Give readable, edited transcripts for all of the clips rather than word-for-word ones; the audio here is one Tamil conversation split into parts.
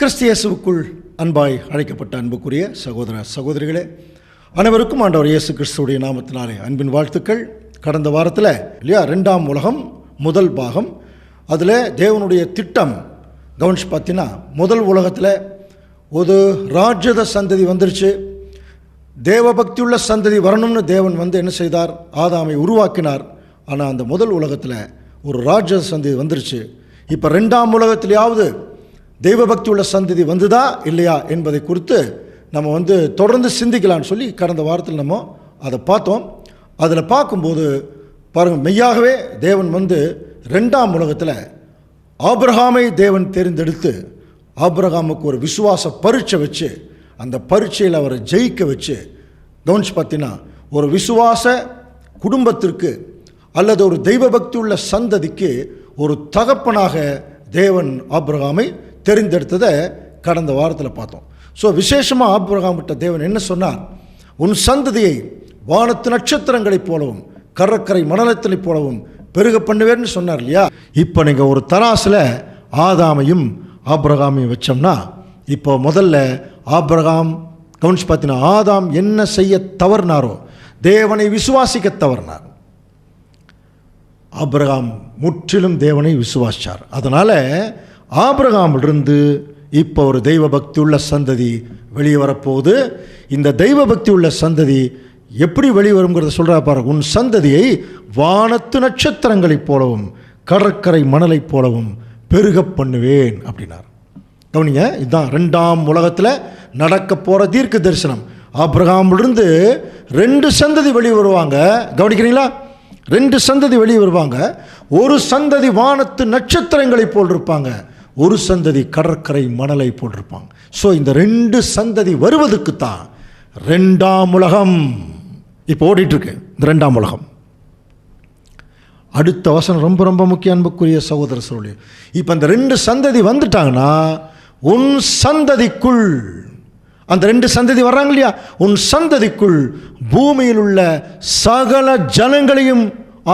கிறிஸ்து இயேசுவுக்குள் அன்பாய் அழைக்கப்பட்ட அன்புக்குரிய சகோதர சகோதரிகளே, அனைவருக்கும் ஆண்டவர் இயேசு கிறிஸ்துவுடைய நாமத்தினாலே அன்பின் வாழ்த்துக்கள். கடந்த வாரத்தில் இல்லையா 2ஆம் உலகம் முதல் பாகம், அதில் தேவனுடைய திட்டம் கவனிச்சு பார்த்தீங்கன்னா, முதல் உலகத்தில் ஒரு ராஜ்யத சந்ததி வந்துருச்சு. தேவபக்தி உள்ள சந்ததி வரணும்னு தேவன் என்ன செய்தார், ஆதாமை உருவாக்கினார். ஆனால் அந்த முதல் உலகத்தில் ஒரு ராஜ்யத சந்ததி வந்துருச்சு. இப்போ 2ஆம் உலகத்திலேயாவது தெய்வபக்தி உள்ள சந்ததி வந்துதா இல்லையா என்பதை குறித்து நம்ம தொடர்ந்து சிந்திக்கலான்னு சொல்லி கடந்த வாரத்தில் நம்ம அதை பார்த்தோம். அதில் பார்க்கும்போது பாருங்கள், மெய்யாகவே தேவன் 2ஆம் உலகத்தில் ஆபிரகாமை தேவன் தேர்ந்தெடுத்து ஆபிரகாமுக்கு ஒரு விசுவாச பரீட்சை வச்சு அந்த பரீட்சையில் அவரை ஜெயிக்க வச்சு, கவனிச்சு பார்த்தீங்கன்னா, ஒரு விசுவாச குடும்பத்திற்கு அல்லது ஒரு தெய்வபக்தி உள்ள சந்ததிக்கு ஒரு தகப்பனாக தேவன் ஆபிரகாமை தெரிந்தெடுத்ததை கடந்த வாரத்தில் பார்த்தோம். ஸோ விசேஷமாக ஆபிரகாமிட்ட தேவன் என்ன சொன்னார், உன் சந்ததியை வானத்து நட்சத்திரங்களைப் போலவும் கடற்கரை மணலத்தினைப் போலவும் பெருக பண்ணுவேன்னு சொன்னார் இல்லையா. இப்போ நீங்கள் ஒரு தராசில் ஆதாமையும் ஆபிரகாமையும் வச்சோம்னா, இப்போ முதல்ல ஆபிரகாம் கவனிச்சு பார்த்தீங்கன்னா, ஆதாம் என்ன செய்ய தவறினாரோ, தேவனை விசுவாசிக்க தவறினார். ஆபிரகாம் முற்றிலும் தேவனை விசுவாசித்தார். அதனால் ஆபிரகாமிலிருந்து இப்போ ஒரு தெய்வ பக்தி உள்ள சந்ததி வெளியே வரப்போகுது. இந்த தெய்வ பக்தி உள்ள சந்ததி எப்படி வெளிவருங்கிறத சொல்கிறா பாருங்க. உன் சந்ததியை வானத்து நட்சத்திரங்களைப் போலவும் கடற்கரை மணலைப் போலவும் பெருக பண்ணுவேன் அப்படின்னார். கவனிங்க, இதுதான் 2ஆம் உலகத்தில் நடக்க போகிற தீர்க்க தரிசனம். ஆபிரகாமிலிருந்து 2 சந்ததி வெளியே வருவாங்க. கவனிக்கிறீங்களா? 2 சந்ததி வெளியே வருவாங்க. ஒரு சந்ததி வானத்து நட்சத்திரங்களை போல் இருப்பாங்க, ஒரு சந்ததி கடற்கரை மணலை போல் இருப்பாங்க. ஸோ இந்த 2 சந்ததி வருவதுக்கு தான் 2ஆம் உலகம் இப்போ ஓடிட்டு இருக்கு. இந்த 2ஆம் உலகம் அடுத்த வசனம் ரொம்ப ரொம்ப முக்கிய அன்புக்குரிய சகோதர சகோதரி. இப்போ அந்த 2 சந்ததி வந்துட்டாங்கன்னா, உன் சந்ததிக்குள் அந்த 2 சந்ததி வர்றாங்க இல்லையா, உன் சந்ததிக்குள் பூமியில் உள்ள சகல ஜனங்களையும்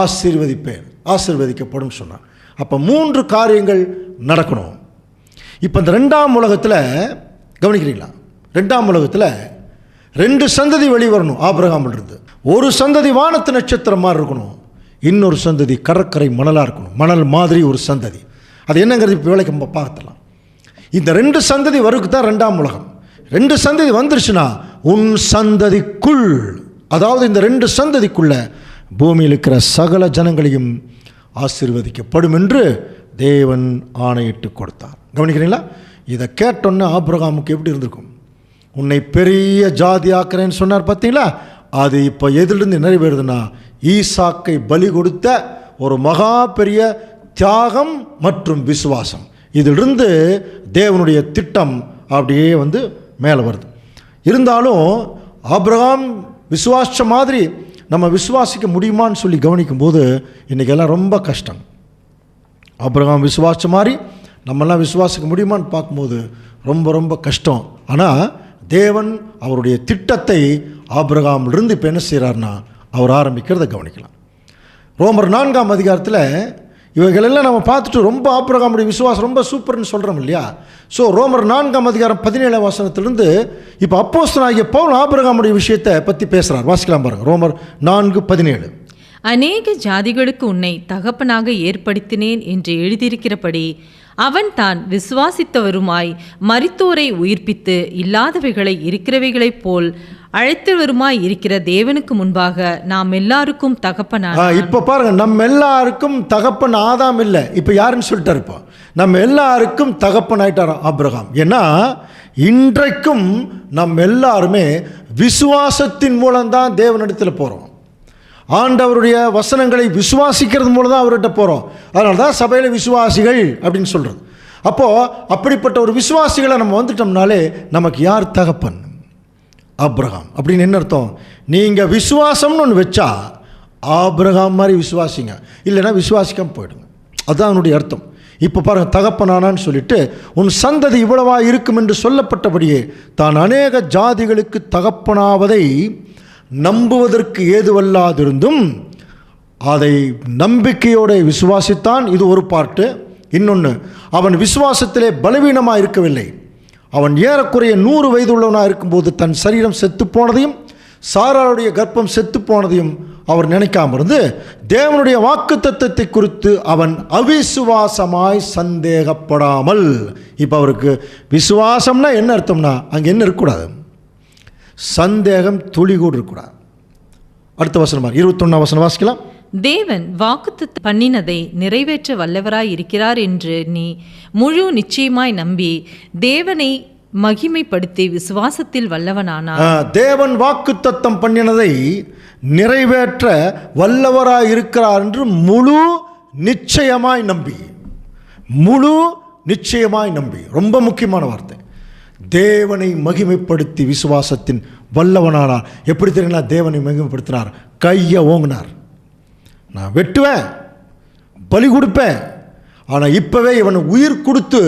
ஆசீர்வதிப்பேன், ஆசீர்வதிக்கப்படும் சொன்னார். அப்போ 3 காரியங்கள் நடக்கணும். இப்போ இந்த 2ஆம் உலகத்தில் கவனிக்கிறீங்களா, 2ஆம் உலகத்தில் 2 சந்ததி வெளிவரணும். ஆபிரகாமில் இருந்து ஒரு சந்ததி வானத்து நட்சத்திரம் மாதிரி இருக்கணும், இன்னொரு சந்ததி கடற்கரை மணலாக இருக்கணும், மணல் மாதிரி ஒரு சந்ததி. அது என்னங்கிறது இப்போ வேலைக்கு நம்ம பார்த்துலாம். இந்த 2 சந்ததி வருக்கு தான் 2ஆம் உலகம். 2 சந்ததி வந்துருச்சுன்னா, உன் சந்ததிக்குள், அதாவது இந்த 2 சந்ததிக்குள்ள பூமியில் இருக்கிற சகல ஜனங்களையும் ஆசீர்வதிக்கப்படும் என்று தேவன் ஆணையிட்டு கொடுத்தார். கவனிக்கிறீங்களா? இதை கேட்டோன்னே ஆபிரகாமுக்கு எப்படி இருந்திருக்கும்? உன்னை பெரிய ஜாதி ஆக்குறேன்னு சொன்னார் பார்த்தீங்களா, அது இப்போ எதிலிருந்து நிறைவேறுதுன்னா, ஈசாக்கை பலி கொடுத்த ஒரு மகா பெரிய தியாகம் மற்றும் விசுவாசம், இதிலிருந்து தேவனுடைய திட்டம் அப்படியே மேலே வருது. இருந்தாலும் ஆபிரகாம் விசுவாச மாதிரி நம்ம விசுவாசிக்க முடியுமான்னு சொல்லி கவனிக்கும்போது இன்றைக்கெல்லாம் ரொம்ப கஷ்டம். ஆபிரகாம் விசுவாச மாதிரி நம்மெல்லாம் விசுவாசிக்க முடியுமான்னு பார்க்கும்போது ரொம்ப ரொம்ப கஷ்டம். ஆனால் தேவன் அவருடைய திட்டத்தை ஆபிரகாமிலிருந்து இப்போ என்ன செய்கிறார்னா, அவர் ஆரம்பிக்கிறத கவனிக்கலாம். ரோமர் 4ஆம் அதிகாரத்தில் இவைகளெல்லாம் நம்ம பார்த்துட்டு ரொம்ப ஆபிரகாமுடைய விசுவாசம் ரொம்ப சூப்பர்னு சொல்கிறோம் இல்லையா. ஸோ ரோமர் 4ஆம் அதிகாரம் 17ஆம் வசனத்திலிருந்து இப்போ அப்போஸ்தலனாகிய பவுல் ஆபிரகாமுடைய விஷயத்தை பற்றி பேசுகிறார். வாசிக்கலாம் பாருங்க, ரோமர் 4:17. அநேக ஜாதிகளுக்கு உன்னை தகப்பனாக ஏற்படுத்தினேன் என்று எழுதியிருக்கிறபடி அவன் தான் விசுவாசித்தவருமாய் மரித்தோரை உயிர்ப்பித்து இல்லாதவைகளை இருக்கிறவைகளைப் போல் அழைத்தவருமாய் இருக்கிற தேவனுக்கு முன்பாக நாம் எல்லாருக்கும் தகப்பனான. இப்போ பாருங்க, நம்ம எல்லாருக்கும் தகப்பன் ஆதாம் இல்லை, இப்போ யாருன்னு சொல்லிட்டார். இப்போ நம்ம எல்லாருக்கும் தகப்பன் ஆயிட்டார் ஆபிரகாம். ஏன்னா இன்றைக்கும் நம்ம எல்லாருமே விசுவாசத்தின் மூலம்தான் தேவனிடத்தில் போகிறோம். ஆண்டவருடைய வசனங்களை விசுவாசிக்கிறது மூலம் தான் அவர்கிட்ட போகிறோம். அதனால தான் சபையில் விசுவாசிகள் அப்படின்னு சொல்கிறது. அப்போது அப்படிப்பட்ட ஒரு விசுவாசிகளை நம்ம வந்துட்டோம்னாலே நமக்கு யார் தகப்பன்? ஆபிரகாம். அப்படின்னு என்ன அர்த்தம்? நீங்கள் விசுவாசம்னு ஒன்று வச்சா ஆபிரகாம் மாதிரி விசுவாசிங்க, இல்லைன்னா விசுவாசிக்காமல் போயிடுங்க. அதுதான் அவனுடைய அர்த்தம். இப்போ பாருங்கள், தகப்பனானான்னு சொல்லிட்டு உன் சந்ததி இவ்வளவா இருக்கும் என்று சொல்லப்பட்டபடியே தான் அநேக ஜாதிகளுக்கு தகப்பனாவதை நம்புவதற்கு ஏதுவல்லாதிருந்தும் அதை நம்பிக்கையோடு விசுவாசித்தான். இது ஒரு பார்ட்டு. இன்னொன்று, அவன் விசுவாசத்திலே பலவீனமாக இருக்கவில்லை, அவன் ஏறக்குறைய 100 வயது உள்ளவனாக இருக்கும்போது தன் சரீரம் செத்து போனதையும் சாராளுடைய கர்ப்பம் செத்து போனதையும் அவர் நினைக்காம இருந்து தேவனுடைய வாக்குத்தத்தத்தை குறித்து அவன் அவிசுவாசமாய் சந்தேகப்படாமல். இப்போ அவருக்கு விசுவாசம்னா என்ன அர்த்தம்னா அங்கே என்ன இருக்கக்கூடாது? சந்தேகம் துளி கூட இருக்கக்கூடாது. அடுத்த வசனம் 21 வசனம் வாசிக்கலாம். தேவன் வாக்குத்தத்தம் பண்ணினதை நிறைவேற்ற வல்லவராய் இருக்கிறார் என்று நீ முழு நிச்சயமாய் நம்பி தேவனை மகிமைப்படுத்தி விசுவாசத்தில் வல்லவனானார். தேவன் வாக்குத்தத்தம் பண்ணினதை நிறைவேற்ற வல்லவராய் இருக்கிறார் என்று முழு நிச்சயமாய் நம்பி. முழு நிச்சயமாய் நம்பி ரொம்ப முக்கியமான வார்த்தை. தேவனை மகிமைப்படுத்தி விசுவாசத்தின் வல்லவனானார். எப்படி தெரியுங்களா தேவனை மகிமைப்படுத்தினார்? கையை ஓங்கினார். நான் வெட்டுவேன், பலி கொடுப்பேன், ஆனால் இப்போவே இவனை உயிர் கொடுத்து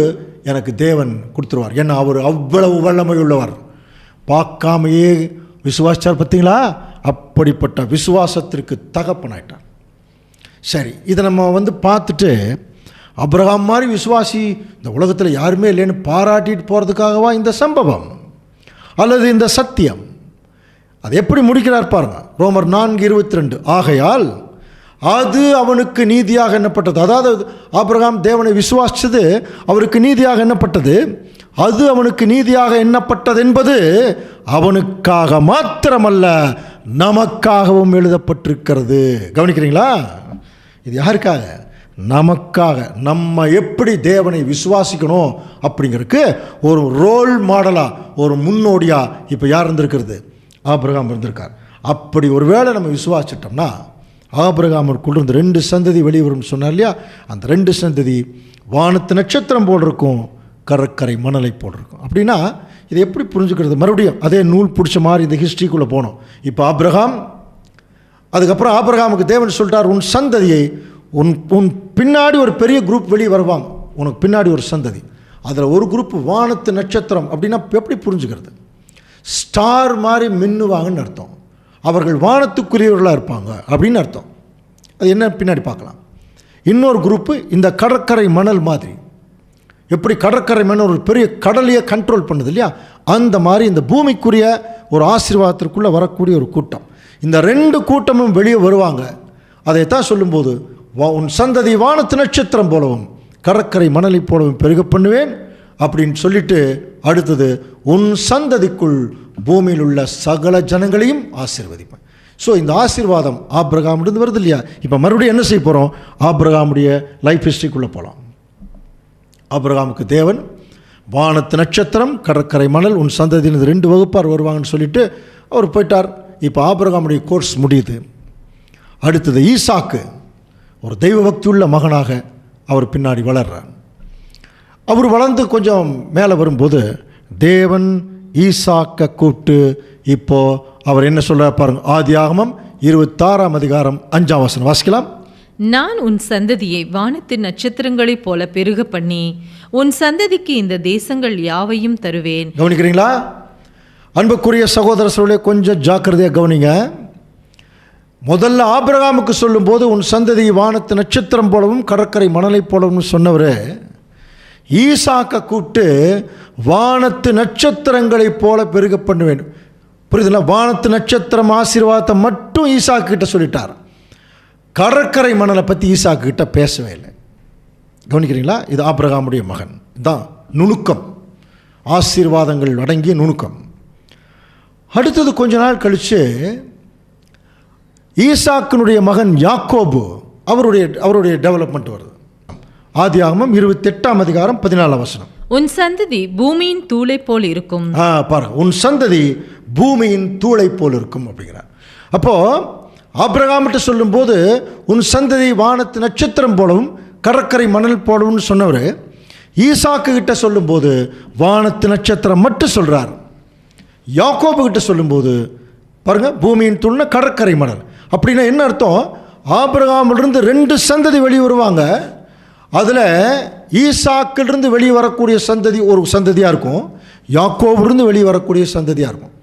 எனக்கு தேவன் கொடுத்துருவார். ஏன்னா அவர் அவ்வளவு வல்லமை உள்ளவர். பார்க்காமையே விசுவாசிச்சார். பார்த்தீங்களா? அப்படிப்பட்ட விசுவாசத்திற்கு தகப்பனாயிட்டார். சரி, இதை நம்ம பார்த்துட்டு அப்ரஹாம் மாதிரி விசுவாசி இந்த உலகத்தில் யாருமே இல்லைன்னு பாராட்டிட்டு போகிறதுக்காகவா இந்த சம்பவம் அல்லது இந்த சத்தியம்? அது எப்படி முடிக்கிறார் பாருங்க. ரோமர் 4:22 ஆகையால் அது அவனுக்கு நீதியாக எண்ணப்பட்டது. அதாவது ஆபிரகாம் தேவனை விசுவாசித்தது அவருக்கு நீதியாக எண்ணப்பட்டது. அது அவனுக்கு நீதியாக எண்ணப்பட்டது என்பது அவனுக்காக மாத்திரமல்ல நமக்காகவும் எழுதப்பட்டிருக்கிறது. கவனிக்கிறீங்களா? இது யாருக்காக? நமக்காக. நம்ம எப்படி தேவனை விசுவாசிக்கணும் அப்படிங்கிறதுக்கு ஒரு ரோல் மாடலாக, ஒரு முன்னோடியாக இப்போ யார் இருந்திருக்கிறது? ஆபிரகாம் இருந்திருக்கார். அப்படி ஒரு வேளை நம்ம விசுவாசிட்டோம்னா ஆபிரகாமுக்குள்ள இருந்து 2 சந்ததி வெளிவரும் சொன்னார் இல்லையா? அந்த 2 சந்ததி வானத்து நட்சத்திரம் போல் இருக்கும், கடற்கரை மணலை போல் இருக்கும். அப்படின்னா இதை எப்படி புரிஞ்சுக்கிறது? மறுபடியும் அதே நூல் பிடிச்ச மாதிரி இந்த ஹிஸ்ட்ரிக்குள்ளே போனோம். இப்போ ஆபிரகாம், அதுக்கப்புறம் ஆபிரகாமுக்கு தேவன் சொல்லிட்டார், உன் சந்ததியை உன் பின்னாடி ஒரு பெரிய குரூப் வெளியே வருவாங்க, உனக்கு பின்னாடி ஒரு சந்ததி, அதில் ஒரு குரூப் வானத்து நட்சத்திரம். அப்படின்னா எப்படி புரிஞ்சுக்கிறது? ஸ்டார் மாதிரி மின்னுவாங்கன்னு அர்த்தம். அவர்கள் வானத்துக்குரியவர்களாக இருப்பாங்க அப்படின்னு அர்த்தம். அது என்ன பின்னாடி பார்க்கலாம். இன்னொரு குரூப்பு இந்த கடற்கரை மணல் மாதிரி. எப்படி கடற்கரை மணல் ஒரு பெரிய கடலையே கண்ட்ரோல் பண்ணுது இல்லையா? அந்த மாதிரி இந்த பூமிக்குரிய ஒரு ஆசீர்வாதத்திற்குள்ளே வரக்கூடிய ஒரு கூட்டம். இந்த 2 கூட்டமும் வெளியே வருவாங்க. அதைத்தான் சொல்லும்போது உன் சந்ததி வானத்து நட்சத்திரம் போலவும் கடற்கரை மணலை போலவும் பெருக பண்ணுவேன் அப்படின்னு சொல்லிட்டு அடுத்தது உன் சந்ததிக்குள் பூமியில் உள்ள சகல ஜனங்களையும் ஆசீர்வதிப்பேன். ஸோ இந்த ஆசீர்வாதம் ஆபிரகாமிலிருந்து வருது இல்லையா? இப்போ மறுபடியும் என்ன செய்ய போகிறோம்? ஆபிரகாமுடைய லைஃப் ஹிஸ்ட்ரிக்குள்ளே போகலாம். ஆபிரகாமுக்கு தேவன் வானத்து நட்சத்திரம், கடற்கரை மணல், உன் சந்ததியிலிருந்து 2 வகுப்பார் வருவாங்கன்னு சொல்லிட்டு அவர் போயிட்டார். இப்போ ஆபிரகாமுடைய கோர்ஸ் முடியுது. அடுத்தது ஈசாக்கு ஒரு தெய்வ பக்தி உள்ள மகனாக அவர் பின்னாடி வளர்றார். அவர் வளர்ந்து கொஞ்சம் மேலே வரும்போது தேவன் ஈசாக்கை கூப்பிட்டு இப்போ அவர் என்ன சொல்கிறார் பாருங்க. ஆதியாகமம் 26ஆம் அதிகாரம் 5ஆம் வசனம் வாசிக்கலாம். நான் உன் சந்ததியை வானத்தின் நட்சத்திரங்களைப் போல பெருக பண்ணி உன் சந்ததிக்கு இந்த தேசங்கள் யாவையும் தருவேன். கவனிக்கிறீங்களா? அன்புக்குரிய சகோதர சகோதரிகளே, கொஞ்சம் ஜாக்கிரதையாக கவனிங்க. முதல்ல ஆபிரகாமுக்கு சொல்லும்போது உன் சந்ததி வானத்து நட்சத்திரம் போலவும் கடற்கரை மணலை போலவும் சொன்னவர் ஈசாக்கை கூப்பிட்டு வானத்து நட்சத்திரங்களைப் போல பெருக பண்ணுவேன். புரியுதுல? வானத்து நட்சத்திரம் ஆசீர்வாதத்தை மட்டும் ஈசாக்கு கிட்ட சொல்லிட்டார். கடற்கரை மணலை பற்றி ஈசாக்கு கிட்ட பேசவே இல்லை. கவனிக்கிறீங்களா? இது ஆபிரகாமுடைய மகன் தான் நுணுக்கம், ஆசீர்வாதங்கள் அடங்கிய நுணுக்கம். அடுத்தது கொஞ்ச நாள் கழித்து ஈசாக்கினுடைய மகன் யாக்கோபு அவருடைய டெவலப்மெண்ட் வருது. ஆதியாகமம் 28ஆம் அதிகாரம் 14ஆம் வசனம். உன் சந்ததி பூமியின் தூளை போல் இருக்கும். பாருங்க, உன் சந்ததி பூமியின் தூளை போல் இருக்கும் அப்படிங்கிறார். அப்போ ஆபிரகாமிட்ட சொல்லும்போது உன் சந்ததி வானத்து நட்சத்திரம் போலவும் கடற்கரை மணல் போலவும் சொன்னவர் ஈசாக்கு கிட்ட சொல்லும்போது வானத்து நட்சத்திரம் மட்டும் சொல்றார். யாக்கோபு கிட்ட சொல்லும்போது பாருங்க, பூமியின் தூள்னா கடற்கரை மணல். அப்படின்னா என்ன அர்த்தம்? ஆபிரகாமிலிருந்து 2 சந்ததி வெளியே வருவாங்க. அதில் ஈசாக்கிலிருந்து வெளியே வரக்கூடிய சந்ததி ஒரு சந்ததியாக இருக்கும், யாக்கோபிலிருந்து வெளியே வரக்கூடிய சந்ததியாக இருக்கும்.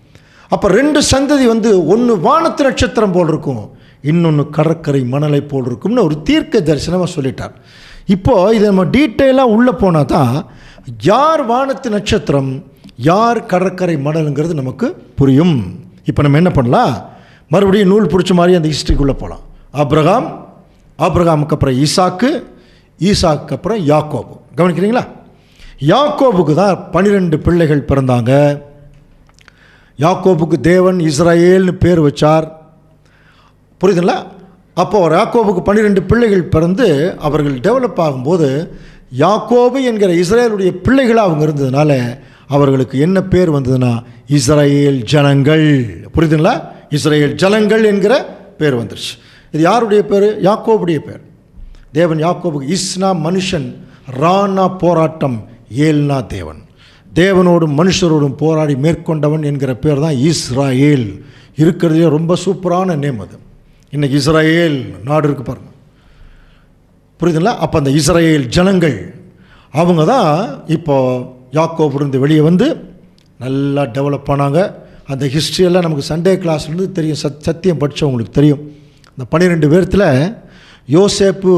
அப்போ 2 சந்ததி ஒன்று வானத்து நட்சத்திரம் போல் இருக்கும், இன்னொன்று கடற்கரை மணலை போல் இருக்கும்னு ஒரு தீர்க்க தரிசனமாக சொல்லிட்டார். இப்போது இதை நம்ம டீட்டெயிலாக உள்ளே போனால் தான் யார் வானத்து நட்சத்திரம், யார் கடற்கரை மணலுங்கிறது நமக்கு புரியும். இப்போ நம்ம என்ன பண்ணலாம், மறுபடியும் நூல் பிடிச்ச மாதிரி அந்த ஹிஸ்ட்ரிக்குள்ளே போகலாம். ஆபிரகாமுக்கு அப்புறம் ஈசாக்கு அப்புறம் யாக்கோபு. கவனிக்கிறீங்களா? யாக்கோபுக்கு தான் 12 பிள்ளைகள் பிறந்தாங்க. யாக்கோபுக்கு தேவன் இஸ்ரவேல்னு பேர் வச்சார். புரியுதுங்களா? அப்போ யாக்கோபுக்கு 12 பிள்ளைகள் பிறந்து அவர்கள் டெவலப் ஆகும்போது யாக்கோபு என்கிற இஸ்ரேலுடைய பிள்ளைகளாக அவங்க இருந்ததுனால அவர்களுக்கு என்ன பேர் வந்ததுன்னா இஸ்ரவேல் ஜனங்கள். புரியுதுங்களா? இஸ்ரவேல் ஜனங்கள் என்கிற பேர் வந்துருச்சு. இது யாருடைய பேர்? யாக்கோபுடைய பேர். தேவன் யாக்கோபுக்கு இஸ்னா மனுஷன், ரானா போராட்டம், ஏல்னா தேவன். தேவனோடும் மனுஷரோடும் போராடி மேற்கொண்டவன் என்கிற பேர் தான் இஸ்ராயேல். இருக்கிறதுலே ரொம்ப சூப்பரான நேம் அது. இன்றைக்கி இஸ்ராயேல் நாடு இருக்கு பாருங்க. புரியுதுங்களா? அப்போ அந்த இஸ்ராயேல் ஜனங்கள் அவங்க தான் இப்போது யாக்கோபிலிருந்து வெளியே வந்து நல்லா டெவலப் ஆனாங்க. அந்த ஹிஸ்ட்ரியெல்லாம் நமக்கு சண்டே கிளாஸ்லேருந்து தெரியும். சத்தியம் படித்தவங்களுக்கு தெரியும். இந்த 12 பேர்த்தில் யோசேப்பு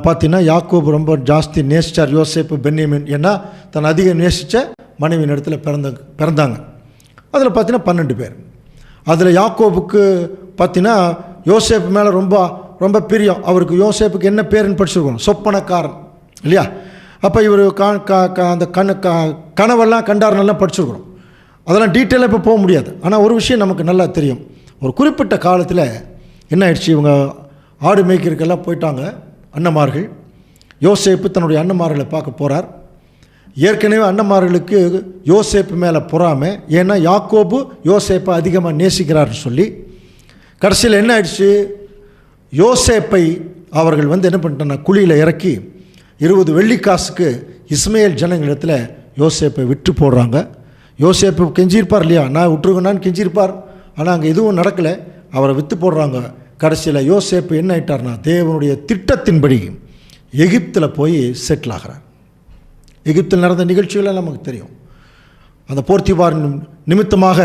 பார்த்தீங்கன்னா யாக்கோபு ரொம்ப ஜாஸ்தி நேசித்தார். யோசேப்பு பென்யமின் ஏன்னா தன் அதிகம் நேசித்த மனைவியின் இடத்துல பிறந்தாங்க. அதில் பார்த்தீங்கன்னா 12 பேர். அதில் யாக்கோபுக்கு பார்த்தீங்கன்னா யோசேப்பு மேலே ரொம்ப ரொம்ப பிரியம். அவருக்கு யோசேப்புக்கு என்ன பேருன்னு படிச்சிருக்கோம், சொப்பனக்காரன் இல்லையா? அப்போ இவர் அந்த கனவெல்லாம் கண்டாருன்னெல்லாம் படிச்சிருக்கிறோம். அதெல்லாம் டீட்டெயிலாக இப்போ போக முடியாது. ஆனால் ஒரு விஷயம் நமக்கு நல்லா தெரியும். ஒரு குறிப்பிட்ட காலத்தில் என்ன ஆயிடுச்சு, இவங்க ஆடு மேய்க்கிறதுக்கெல்லாம் போயிட்டாங்க அண்ணன்மார்கள். யோசேப்பு தன்னுடைய அண்ணன்மார்களை பார்க்க போகிறார். ஏற்கனவே அண்ணன்மார்களுக்கு யோசேப்பு மேலே பொறாமை. ஏன்னா யாக்கோபு யோசேப்பை அதிகமாக நேசிக்கிறார்னு சொல்லி கடைசியில் என்ன ஆயிடுச்சு, யோசேப்பை அவர்கள் என்ன பண்ணிட்டாங்கன்னா குழியில் இறக்கி 20 வெள்ளிக்காசுக்கு இஸ்மேல் ஜனங்களிடத்தில் யோசேப்பை விட்டு போடுறாங்க. யோசேப்பு கெஞ்சிருப்பார் இல்லையா, நான் விட்டுருங்கண்ணான்னு கெஞ்சிருப்பார். ஆனால் அங்கே எதுவும் நடக்கலை. அவரை விற்று போடுறாங்க. கடைசியில் யோசேப்பு என்ன ஆயிட்டார்னா தேவனுடைய திட்டத்தின்படி எகிப்தில் போய் செட்டில் ஆகிறார். எகிப்தில் நடந்த நிகழ்ச்சிகளை நமக்கு தெரியும். அந்த போர்த்திபார் நிமித்தமாக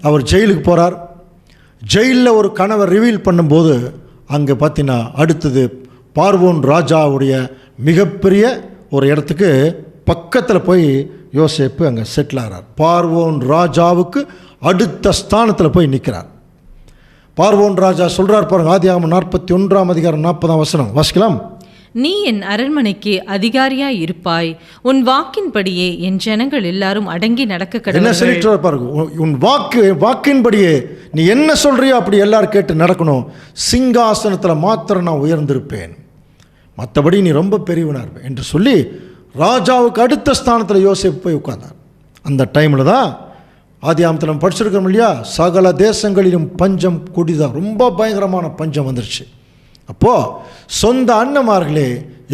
அவர் ஜெயிலுக்கு போகிறார். ஜெயிலில் ஒரு கனவை ரிவீல் பண்ணும்போது அங்கே பார்த்தீங்கன்னா அடுத்தது பார்வோன் ராஜாவுடைய மிகப்பெரிய ஒரு இடத்துக்கு பக்கத்தில் போய் யோசேப்பு அங்கே செட்டில் ஆகிறார். பார்வோன் ராஜாவுக்கு அடுத்த ஸ்தானத்தில் போய் நிற்கிறார். பார்வோன் ராஜா சொல்கிறார் பாருங்க, ஆதியாகமம் 41 அதிகாரம் 40 வாசிக்கலாம். நீ என் அரண்மனைக்கு அதிகாரியாய் இருப்பாய், உன் வாக்கின்படியே என் ஜனங்கள் எல்லாரும் அடங்கி நடக்க கடவுள். என்ன சொல்லிட்டு பாருங்க, உன் வாக்கின்படியே நீ என்ன சொல்றியோ அப்படி எல்லாரும் கேட்டு நடக்கணும். சிங்காசனத்தில் மாத்திரம் நான் உயர்ந்திருப்பேன், மற்றபடி நீ ரொம்ப பெரியவனா இருப்பேன் என்று சொல்லி ராஜாவுக்கு அடுத்த ஸ்தானத்தில் யோசேப்பு போய் உட்கார்ந்தார். அந்த டைமில் தான் ஆதியாகமத்தில் நம்ம படிச்சிருக்கோம் இல்லையா, சகல தேசங்களிலும் பஞ்சம் கொடிதான், ரொம்ப பயங்கரமான பஞ்சம் வந்துருச்சு. அப்போது சொந்த அண்ணன்மார்களே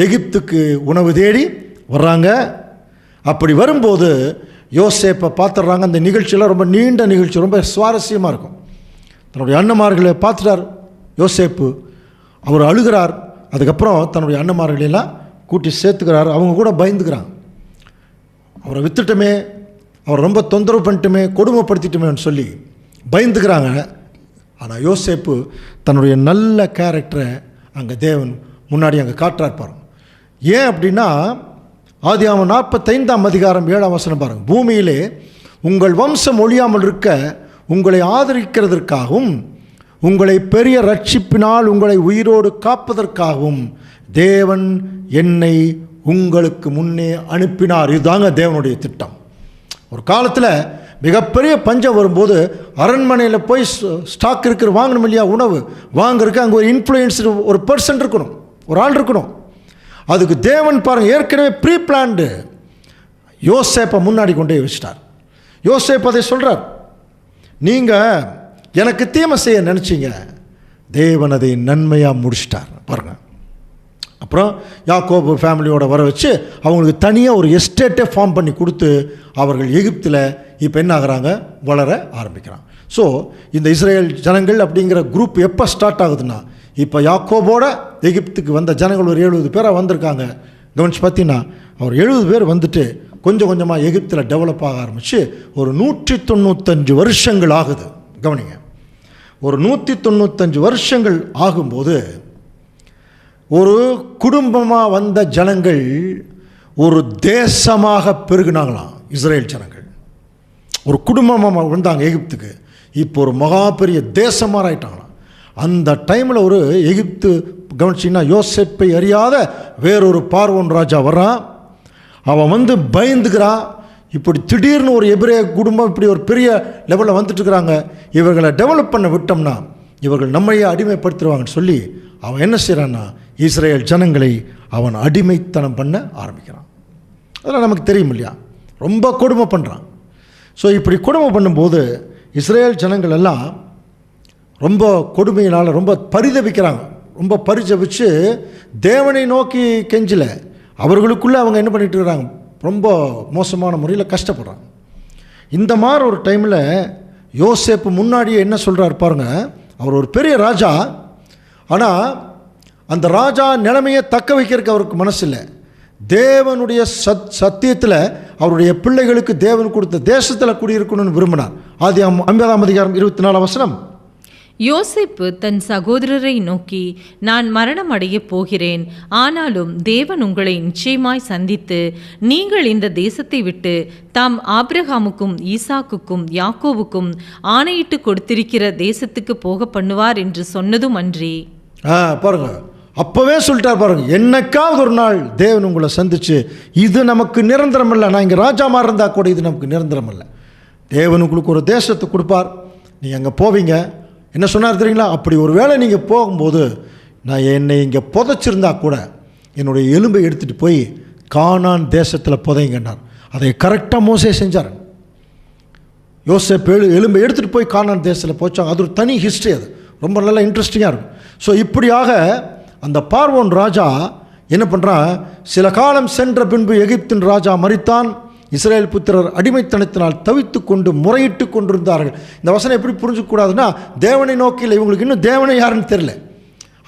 எகிப்துக்கு உணவு தேடி வர்றாங்க. அப்படி வரும்போது யோசேப்பை பார்த்துடுறாங்க. அந்த நிகழ்ச்சியெல்லாம் ரொம்ப நீண்ட நிகழ்ச்சி, ரொம்ப சுவாரஸ்யமாக இருக்கும். தன்னுடைய அண்ணன்மார்களை பார்த்துட்டார் யோசேப்பு, அவர் அழுகிறார். அதுக்கப்புறம் தன்னுடைய அண்ணன்மார்களெல்லாம் கூட்டி சேர்த்துக்கிறார். அவங்க கூட பயந்துக்கிறாங்க, அவரை வித்துட்டோமே, அவர் ரொம்ப தொந்தரவு பண்ணிட்டுமே, கொடுமைப்படுத்திட்டுமேன்னு சொல்லி பயந்துக்கிறாங்க. ஆனால் யோசேப்பு தன்னுடைய நல்ல கேரக்டரை அங்கே தேவன் முன்னாடி அங்கே காட்டுறார் பாருங்க. ஏன் அப்படின்னா ஆதியாகமம் 45 அதிகாரம் 7 பாருங்க. பூமியிலே உங்கள் வம்சம் ஒழியாமல் இருக்க உங்களை ஆதரிக்கிறதற்காகவும் உங்களை பெரிய ரட்சிப்பினால் உங்களை உயிரோடு காப்பதற்காகவும் தேவன் என்னை உங்களுக்கு முன்னே அனுப்பினார். இதுதாங்க தேவனுடைய திட்டம். ஒரு காலத்தில் மிகப்பெரிய பஞ்சம் வரும்போது அரண்மனையில் போய் ஸ்டாக் இருக்கிற வாங்கணும் இல்லையா, உணவு வாங்குறதுக்கு அங்கே ஒரு இன்ஃப்ளூயன்ஸ் ஒரு பர்சன் இருக்கணும், ஒரு ஆள் இருக்கணும். அதுக்கு தேவன் பாருங்கள் ஏற்கனவே ப்ரீ பிளான்டு யோசேப்பை முன்னாடி கொண்டு போய் வச்சிட்டார். யோசேப்பு அதை சொல்கிறார், நீங்கள் எனக்கு தீமை செய்ய நினச்சிங்க, தேவன் அதை நன்மையாக முடிச்சிட்டார் பாருங்கள். அப்புறம் யாக்கோபு ஃபேமிலியோட வர வச்சு அவங்களுக்கு தனியாக ஒரு எஸ்டேட்டை ஃபார்ம் பண்ணி கொடுத்து அவர்கள் எகிப்தில் இப்போ என்ன ஆகிறாங்க, வளர ஆரம்பிக்கிறாங்க. ஸோ இந்த இஸ்ரேல் ஜனங்கள் அப்படிங்கிற குரூப் எப்போ ஸ்டார்ட் ஆகுதுன்னா, இப்போ யாக்கோபோட எகிப்துக்கு வந்த ஜனங்கள் ஒரு 70 பேராக வந்திருக்காங்க. கவனிச்சு பார்த்தீங்கன்னா அவர் 70 பேர் வந்துட்டு கொஞ்சம் கொஞ்சமாக எகிப்தில் டெவலப் ஆக ஆரம்பித்து ஒரு 195 வருஷங்கள் ஆகுது. கவனிங்க, ஒரு 195 வருஷங்கள் ஆகும்போது ஒரு குடும்பமாக வந்த ஜனங்கள் ஒரு தேசமாக பெருகினாங்களாம். இஸ்ரேல் ஜனங்கள் ஒரு குடும்பமாக வந்தாங்க எகிப்துக்கு. இப்போ ஒரு மகா பெரிய தேசமாக ஆயிட்டாங்களாம். அந்த டைமில் ஒரு எகிப்து கவனிச்சிங்கன்னா யோசேப்பை அறியாத வேறொரு பார்வோன் ராஜா வர்றான். அவன் வந்து பயந்துக்கிறான். இப்படி திடீர்னு ஒரு எபிரேய குடும்பம் இப்படி ஒரு பெரிய லெவலில் வந்துட்டுருக்குறாங்க, இவர்களை டெவலப் பண்ண விட்டோம்னா இவர்கள் நம்மையே அடிமைப்படுத்திடுவாங்கன்னு சொல்லி அவன் என்ன செய்கிறான்னா இஸ்ரேல் ஜனங்களை அவன் அடிமைத்தனம் பண்ண ஆரம்பிக்கிறான். அதெல்லாம் நமக்கு தெரியும் இல்லையா, ரொம்ப கொடுமை பண்ணுறான். ஸோ இப்படி கொடுமை பண்ணும்போது இஸ்ரேல் ஜனங்கள் எல்லாம் ரொம்ப கொடுமையினால் ரொம்ப பரிதபிக்கிறாங்க. ரொம்ப பரிதபிச்சு தேவனை நோக்கி கெஞ்சல, அவர்களுக்குள்ளே அவங்க என்ன பண்ணிட்டு இருக்கிறாங்க, ரொம்ப மோசமான முறையில் கஷ்டப்படுறாங்க. இந்த மாதிரி ஒரு டைமில் யோசேப்பு முன்னாடியே என்ன சொல்கிறார் பாருங்க. அவர் ஒரு பெரிய ராஜா, ஆனால் அந்த ராஜா நிலைமையை தக்க வைக்கிறதுக்கு அவருக்கு மனசு இல்லை. தேவனுடைய சத்தியத்தில் அவருடைய பிள்ளைகளுக்கு தேவன் கொடுத்த தேசத்தில் குடியிருக்கணும்னு விரும்பினார். ஆதி 50ஆம் அதிகாரம் 24ஆம் வசனம். யோசேப்பு தன் சகோதரரை நோக்கி, நான் மரணம் அடையப் போகிறேன், ஆனாலும் தேவன் உங்களை நிச்சயமாய் சந்தித்து நீங்கள் இந்த தேசத்தை விட்டு தாம் ஆபிரகாமுக்கும் ஈசாக்குக்கும் யாக்கோவுக்கும் ஆணையிட்டு கொடுத்திருக்கிற தேசத்துக்கு போக பண்ணுவார் என்று சொன்னதும் அன்றி. பாருங்க, அப்போவே சொல்லிட்டார் பாருங்க, என்னைக்காவது ஒரு நாள் தேவன் உங்களை சந்திச்சு இது நமக்கு நிரந்தரம் இல்லை, நான் இங்கே ராஜாமாக இருந்தால் கூட இது நமக்கு நிரந்தரம் இல்லை, தேவன் உங்களுக்கு ஒரு தேசத்தை கொடுப்பார், நீங்கள் அங்கே போவீங்க. என்ன சொன்னார் தெரியுங்களா, அப்படி ஒரு வேளை நீங்கள் போகும்போது நான் என்னை இங்கே புதைச்சிருந்தா கூட என்னுடைய எலும்பை எடுத்துகிட்டு போய் கானான் தேசத்தில் புதைங்கன்னார். அதை கரெக்டாக மோசே செஞ்சார். யோசேப்பு எலும்பை எடுத்துகிட்டு போய் கானான் தேசத்தில் போச்சாங்க. அது ஒரு தனி ஹிஸ்ட்ரி, அது ரொம்ப நல்லா இன்ட்ரெஸ்டிங்காக இருக்கும். ஸோ இப்படியாக அந்த பார்வோன் ராஜா என்ன பண்ணுறான், சில காலம் சென்ற பின்பு எகிப்தின் ராஜா மரித்தான், இஸ்ரேல் புத்திரர் அடிமைத்தனத்தினால் தவித்து கொண்டு முறையிட்டு கொண்டிருந்தார்கள். இந்த வசனம் எப்படி புரிஞ்சுக்கூடாதுன்னா, தேவனை நோக்கில் இவங்களுக்கு இன்னும் தேவனை யாருன்னு தெரியல,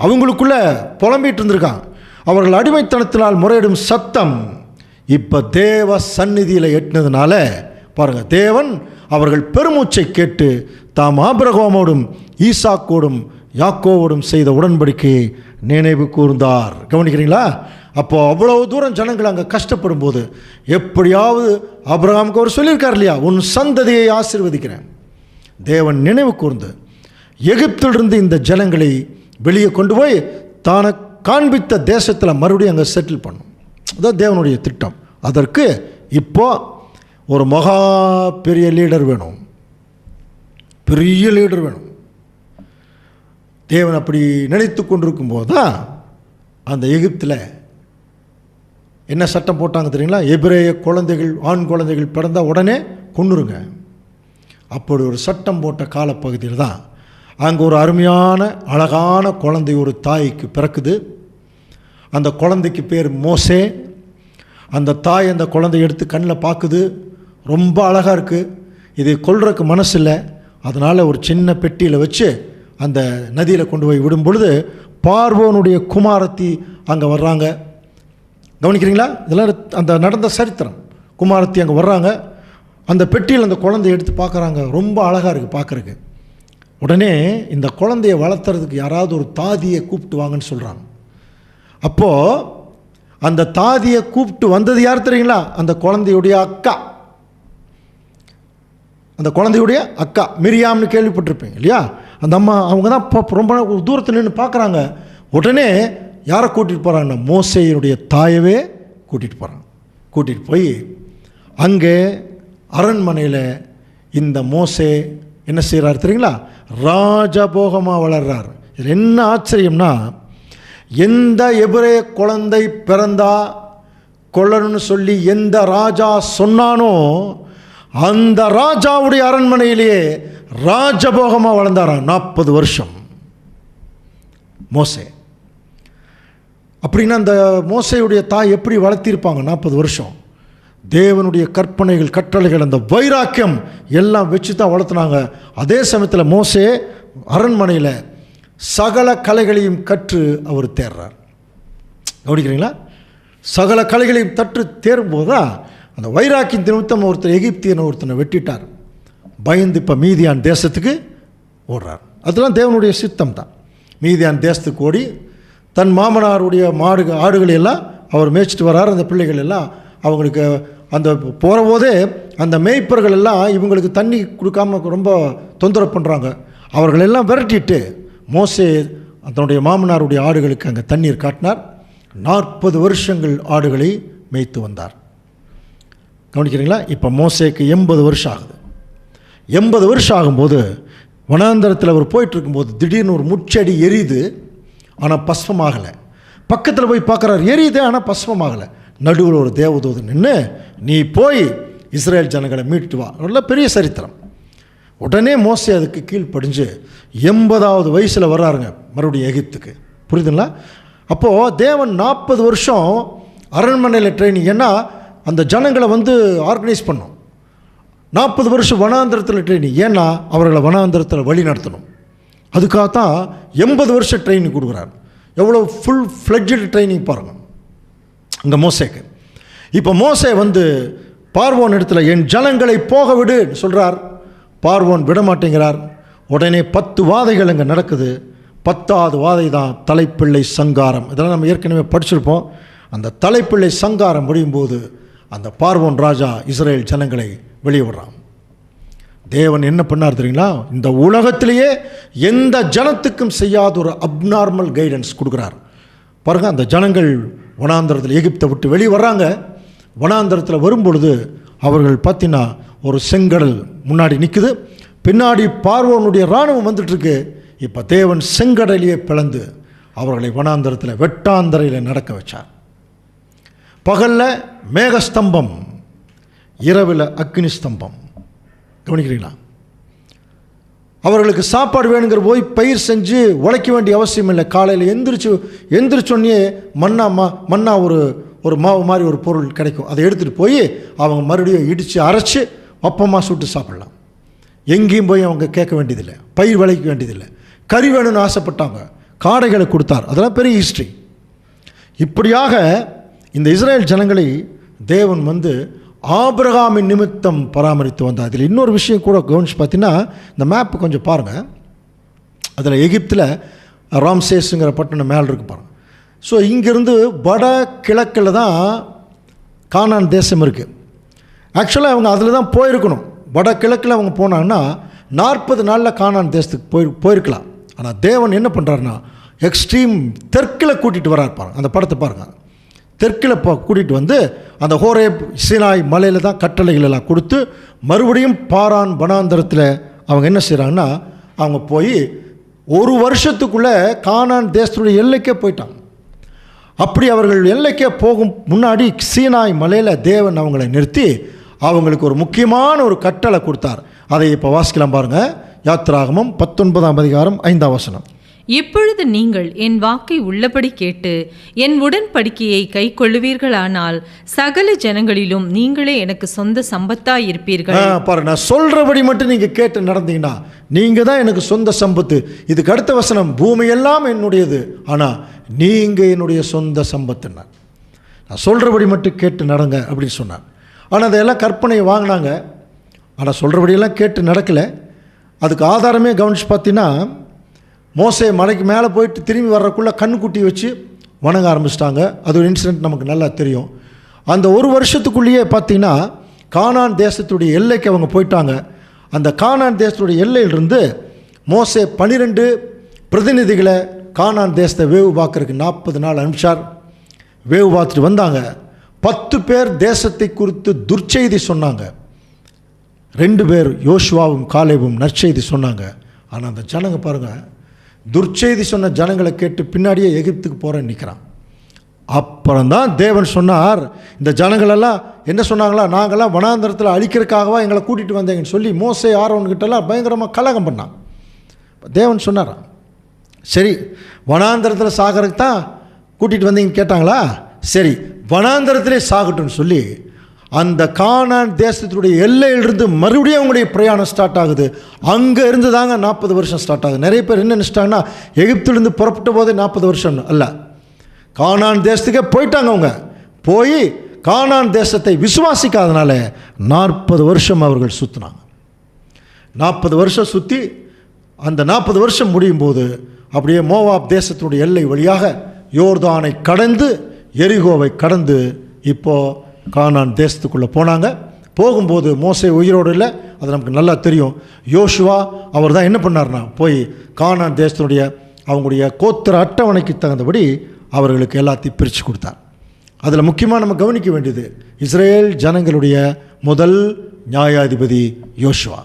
அவங்களுக்குள்ள புலம்பிட்டு இருந்திருக்காங்க. அவர்கள் அடிமைத்தனத்தினால் முறையிடும் சத்தம் இப்போ தேவ சந்நிதியில் எட்டினதுனால பாருங்கள், தேவன் அவர்கள் பெருமூச்சை கேட்டு தாம் ஆபிரகாமோடும் ஈசாக்கோடும் யாக்கோவோடும் செய்த உடன்படிக்கையை நினைவு கூர்ந்தார். கவனிக்கிறீங்களா? அப்போது அவ்வளோ தூரம் ஜனங்கள் அங்கே கஷ்டப்படும் போது எப்படியாவது ஆபிரகாமுக்கு அவர் சொல்லியிருக்கார் இல்லையா, உன் சந்ததியை ஆசீர்வதிக்கிறேன். தேவன் நினைவு கூர்ந்து எகிப்திலிருந்து இந்த ஜனங்களை வெளியே கொண்டு போய் தான காண்பித்த தேசத்தில் மறுபடியும் அங்கே செட்டில் பண்ணும். அதான் தேவனுடைய திட்டம். அதற்கு இப்போ ஒரு மகா பெரிய லீடர் வேணும், பெரிய லீடர் வேணும். தேவன் அப்படி நினைத்து கொண்டிருக்கும் போது தான் அந்த எகிப்தில் என்ன சட்டம் போட்டாங்க தெரியுங்களா, எபிரேய குழந்தைகள் ஆண் குழந்தைகள் பிறந்தால் உடனே கொன்னுருங்க. அப்படி ஒரு சட்டம் போட்ட காலப்பகுதியில் தான் அங்கே ஒரு அருமையான அழகான குழந்தை ஒரு தாய்க்கு பிறக்குது. அந்த குழந்தைக்கு பேர் மோசே. அந்த தாய் அந்த குழந்தைய எடுத்து கண்ணில் பார்க்குது, ரொம்ப அழகாக இருக்குது, இதை கொல்றதுக்கு மனசு இல்லை. அதனால் ஒரு சின்ன பெட்டியில் வச்சு அந்த நதியில் கொண்டு போய் விடும் பொழுது பார்வோனுடைய குமாரத்தி அங்கே வர்றாங்க. கவனிக்கிறீங்களா? இதெல்லாம் அந்த நடந்த சரித்திரம். குமாரத்தி அங்கே வர்றாங்க, அந்த பெட்டியில் அந்த குழந்தைய எடுத்து பார்க்குறாங்க, ரொம்ப அழகாக இருக்குது பார்க்குறதுக்கு. உடனே இந்த குழந்தைய வளர்த்துறதுக்கு யாராவது ஒரு தாதியை கூப்பிட்டு வாங்கன்னு சொல்கிறாங்க. அப்போது அந்த தாதியை கூப்பிட்டு வந்தது யார் தெரியுங்களா, அந்த குழந்தையுடைய அக்கா. அந்த குழந்தையுடைய அக்கா மிரியாம்னு கேள்விப்பட்டிருப்பீங்க இல்லையா, அந்த அம்மா. அவங்க தான் ரொம்ப தூரத்தில் நின்று பார்க்குறாங்க. உடனே யாரை கூட்டிகிட்டு போகிறாங்கன்னா மோசேயினுடைய தாயவே கூட்டிகிட்டு போகிறாங்க. கூட்டிகிட்டு போய் அங்கே அரண்மனையில் இந்த மோசே என்ன செய்கிறார் தெரியுங்களா, ராஜபோகமாக வளர்றார். இதில் என்ன ஆச்சரியம்னா, எந்த எபிரேய குழந்தை பிறந்தா கொல்லணும்னு சொல்லி எந்த ராஜா சொன்னானோ அந்த ராஜாவுடைய அரண்மனையிலேயே ராஜபோகமாக வளர்ந்தாராம் 40 வருஷம் மோசே. அப்படின்னா அந்த மோசையுடைய தாய் எப்படி வளர்த்திருப்பாங்க 40 வருஷம்? தேவனுடைய கற்பனைகள் கட்டளைகள் அந்த வைராக்கியம் எல்லாம் வச்சு தான் வளர்த்துனாங்க. அதே சமயத்தில் மோசே அரண்மனையில் சகல கலைகளையும் கற்று அவர் தேர்றார். கவனிக்கிறீங்களா? சகல கலைகளையும் கற்று தேரும்போது தான் அந்த வைராக்கியம் நிமித்தம் ஒருத்தர் எகிப்தியனை ஒருத்தனை வெட்டிட்டார். பயந்து இப்போ மீதியான் தேசத்துக்கு ஓடுறார். அதெல்லாம் தேவனுடைய சித்தம் தான். மீதியான் தேசத்துக்கு ஓடி தன் மாமனாருடைய ஆடுகளை எல்லாம் அவர் மேய்ச்சிட்டு வர்றார். அந்த பிள்ளைகள் எல்லாம் அவங்களுக்கு அந்த போகிற போதே அந்த மேய்ப்பர்கள் எல்லாம் இவங்களுக்கு தண்ணி கொடுக்காம ரொம்ப தொந்தரவு பண்ணுறாங்க. அவர்களெல்லாம் விரட்டிட்டு மோசே தன்னுடைய மாமனாருடைய ஆடுகளுக்கு அங்கே தண்ணீர் காட்டினார். 40 வருஷங்கள் ஆடுகளை மேய்த்து வந்தார். கவனிக்கிறீங்களா? இப்போ மோசேக்கு 80 வருஷம் ஆகுது. 80 வருஷம் ஆகும்போது வனாந்தரத்தில் அவர் போயிட்டுருக்கும்போது திடீர்னு ஒரு முச்செடி எரியுது, ஆனால் பஸ்பமாகலை. பக்கத்தில் போய் பார்க்குறாரு, எரியுது ஆனால் பஸ்பமாகலை. நடுவில் ஒரு தேவதூதன் நின்று, நீ போய் இஸ்ரேல் ஜனங்களை மீட்டு வா. நல்ல பெரிய சரித்திரம். உடனே மோசே அதுக்கு கீழ்ப்படிஞ்சு 80வது வயசில் வர்றாருங்க மறுபடியும் எகிப்துக்கு. புரியுதுங்களா? அப்போது தேவன் 40 வருஷம் அரண்மனையில் ட்ரைனிங். ஏன்னா அந்த ஜனங்களை ஆர்கனைஸ் பண்ணோம். 40 வருஷம் வனாந்திரத்தில் ட்ரைனிங். ஏன்னா அவர்களை வனாந்திரத்தில் வழி நடத்தணும். அதுக்காகத்தான் 80 வருஷம் ட்ரைனிங் கொடுக்குறாரு. எவ்வளோ ஃபுல் ஃப்ளெட்ஜ்டு ட்ரைனிங் பாருங்கள் இந்த மோசேக்கு. இப்போ மோசே பார்வோன் இடத்துல என் ஜனங்களை போக விடு சொல்கிறார். பார்வோன் விட மாட்டேங்கிறார். உடனே 10 வாதைகள் அங்கே நடக்குது. 10வது வாதை தான் தலைப்பிள்ளை சங்காரம். இதெல்லாம் நம்ம ஏற்கனவே படிச்சிருப்போம். அந்த தலைப்பிள்ளை சங்காரம் முடியும் போது அந்த பார்வோன் ராஜா இஸ்ரேல் ஜனங்களை வெளியே விடுறான். தேவன் என்ன பண்ணார் தெரியுங்களா? இந்த உலகத்திலேயே எந்த ஜனத்துக்கும் செய்யாத ஒரு அப்நார்மல் கைடன்ஸ் கொடுக்குறார் பாருங்க. அந்த ஜனங்கள் வனாந்தரத்தில் எகிப்தை விட்டு வெளியே வர்றாங்க. வனாந்தரத்தில் வரும்பொழுது அவர்கள் பார்த்தீங்கன்னா ஒரு செங்கடல் முன்னாடி நிற்குது, பின்னாடி பார்வோனுடைய இராணுவம் வந்துட்டுருக்கு. இப்போ தேவன் செங்கடலையே பிளந்து அவர்களை வனாந்தரத்தில் வெட்டாந்தரையில் நடக்க வச்சார். பகலில் மேகஸ்தம்பம், இரவில் அக்னி ஸ்தம்பம். கவனிக்கிறீங்களா? அவர்களுக்கு சாப்பாடு வேணுங்கிற போய் பயிர் செஞ்சு உழைக்க வேண்டிய அவசியம் இல்லை. காலையில் எந்திரிச்சோன்னே மண்ணா ஒரு மாவு மாதிரி ஒரு பொருள் கிடைக்கும். அதை எடுத்துகிட்டு போய் அவங்க மறுபடியும் இடித்து அரைச்சி அப்பமாக சுட்டு சாப்பிடலாம். எங்கேயும் போய் அவங்க கேட்க வேண்டியதில்லை, பயிர் விளைக்க வேண்டியதில்லை. கறி வேணும்னு ஆசைப்பட்டாங்க, காடைகளை கொடுத்தார். அதெல்லாம் பெரிய ஹிஸ்ட்ரி. இப்படியாக இந்த இஸ்ரேல் ஜனங்களை தேவன் ஆபிரகாமின் நிமித்தம் பராமரித்து வந்தார். அதில் இன்னொரு விஷயம் கூட கவனிச்சு பார்த்தீங்கன்னா, இந்த மேப்பு கொஞ்சம் பாருங்கள். அதில் எகிப்தில் ராம்சேஸுங்கிற பட்டணம் மேலே இருக்கு பாருங்கள். ஸோ இங்கேருந்து வட கிழக்கில் தான் கானான் தேசம் இருக்குது. ஆக்சுவலாக அவங்க அதில் தான் போயிருக்கணும். வட கிழக்கில் அவங்க போனாங்கன்னா 40 நாளில் கானான் தேசத்துக்கு போயிருக்கலாம். ஆனால் தேவன் என்ன பண்ணுறாருன்னா எக்ஸ்ட்ரீம் தெற்கில் கூட்டிகிட்டு வரார் பாருங்கள். அந்த படத்தை பாருங்கள். தெற்கில் கூட்டிகிட்டு அந்த ஹோரேப் சீனாய் மலையில் தான் கட்டளைகள் எல்லாம் கொடுத்து மறுபடியும் பாரான் வனாந்தரத்தில் அவங்க என்ன செய்கிறாங்கன்னா அவங்க போய் 1 வருஷத்துக்குள்ளே கானான் தேசத்துடைய எல்லைக்கே போயிட்டாங்க. அப்படி அவர்கள் எல்லைக்கே போகும் முன்னாடி சீனாய் மலையில் தேவன் அவங்களை நிறுத்தி அவங்களுக்கு ஒரு முக்கியமான ஒரு கட்டளை கொடுத்தார். அதை இப்போ வாசிக்கலாம் பாருங்கள். யாத்திராகமம் 19ஆம் அதிகாரம் 5ஆம் வசனம். இப்பொழுது நீங்கள் என் வாக்கை உள்ளபடி கேட்டு என் உடன்படிக்கையை கை கொள்ளுவீர்களானால் சகல ஜனங்களிலும் நீங்களே எனக்கு சொந்த சம்பத்தாய் இருப்பீர்கள். பாருங்க, நான் சொல்றபடி மட்டும் நீங்க கேட்டு நடந்தீங்கன்னா நீங்க தான் எனக்கு சொந்த சம்பத்து. இதுக்கு அடுத்த வசனம், பூமியெல்லாம் என்னுடையது, ஆனா நீங்க என்னுடைய சொந்த சம்பத்துன்னா. நான் சொல்றபடி மட்டும் கேட்டு நடங்க அப்படின்னு சொன்னார். ஆனால் அதையெல்லாம் கற்பனையை வாங்கினாங்க. ஆனால் சொல்கிறபடியெல்லாம் கேட்டு நடக்கலை. அதுக்கு ஆதாரமே கவனித்து பார்த்தீங்கன்னா, மோசே மலைக்கு மேலே போயிட்டு திரும்பி வர்றதுக்குள்ளே கண்ணுக்குட்டி வச்சு வணங்க ஆரம்பிச்சிட்டாங்க. அது ஒரு இன்சிடென்ட் நமக்கு நல்லா தெரியும். அந்த 1 வருஷத்துக்குள்ளேயே பார்த்திங்கன்னா கானான் தேசத்துடைய எல்லைக்கு அவங்க போயிட்டாங்க. அந்த கானான் தேசத்துடைய எல்லையிலிருந்து மோசே 12 பிரதிநிதிகளை கானான் தேசத்தை வேவு பார்க்கறதுக்கு 40 நாள் அனுப்பிச்சார். வேவு பார்த்துட்டு வந்தாங்க. 10 பேர் தேசத்தை குறித்து துர்ச்செய்தி சொன்னாங்க. 2 பேர் யோசுவாவும் காலேபும் நற்செய்தி சொன்னாங்க. ஆனால் அந்த ஜனங்க பாருங்கள், துர்ச்செய்தி சொன்ன ஜனங்களை கேட்டு பின்னாடியே எகிப்துக்கு போகிறேன்னு நிற்கிறான். அப்புறம்தான் தேவன் சொன்னார், இந்த ஜனங்களெல்லாம் என்ன சொன்னாங்களா, நாங்கள்லாம் வனாந்தரத்தில் அழிக்கிறதுக்காகவா எங்களை கூட்டிகிட்டு வந்தீங்கன்னு சொல்லி மோசே ஆரோன்கிட்டலாம் பயங்கரமாக கலகம் பண்ணான். தேவன் சொன்னாரா, சரி வனாந்தரத்தில் சாகிறதுக்கு தான் கூட்டிகிட்டு வந்தீங்கன்னு கேட்டாங்களா, சரி வனாந்தரத்திலே சாகட்டும்னு சொல்லி அந்த கானான் தேசத்துடைய எல்லையிலிருந்து மறுபடியும் அவங்களுடைய பிரயாணம் ஸ்டார்ட் ஆகுது. அங்கே இருந்து தாங்க 40 வருஷம் ஸ்டார்ட் ஆகுது. நிறைய பேர் என்ன நினச்சிட்டாங்கன்னா எகிப்திலிருந்து புறப்பட்ட போதே 40 வருஷம் அல்ல, கானான் தேசத்துக்கே போயிட்டாங்க. அவங்க போய் கானான் தேசத்தை விசுவாசிக்காதனால 40 வருஷம் அவர்கள் சுற்றினாங்க. 40 வருஷம் சுற்றி அந்த 40 வருஷம் முடியும் போது அப்படியே மோவாப் தேசத்தினுடைய எல்லை வழியாக யோர்தானை கடந்து எரிகோவை கடந்து இப்போது கானான் தேசத்துக்குள்ளே போனாங்க. போகும்போது மோசே உயிரோடு இல்லை, அது நமக்கு நல்லா தெரியும். யோசுவா அவர் தான் என்ன பண்ணார்னா போய் கானான் தேசத்தினுடைய அவங்களுடைய கோத்திர அட்டவணைக்கு தகுந்தபடி அவர்களுக்கு எல்லாத்தையும் பிரித்து கொடுத்தார். அதில் முக்கியமாக நம்ம கவனிக்க வேண்டியது இஸ்ரேல் ஜனங்களுடைய முதல் நியாயாதிபதி யோசுவா.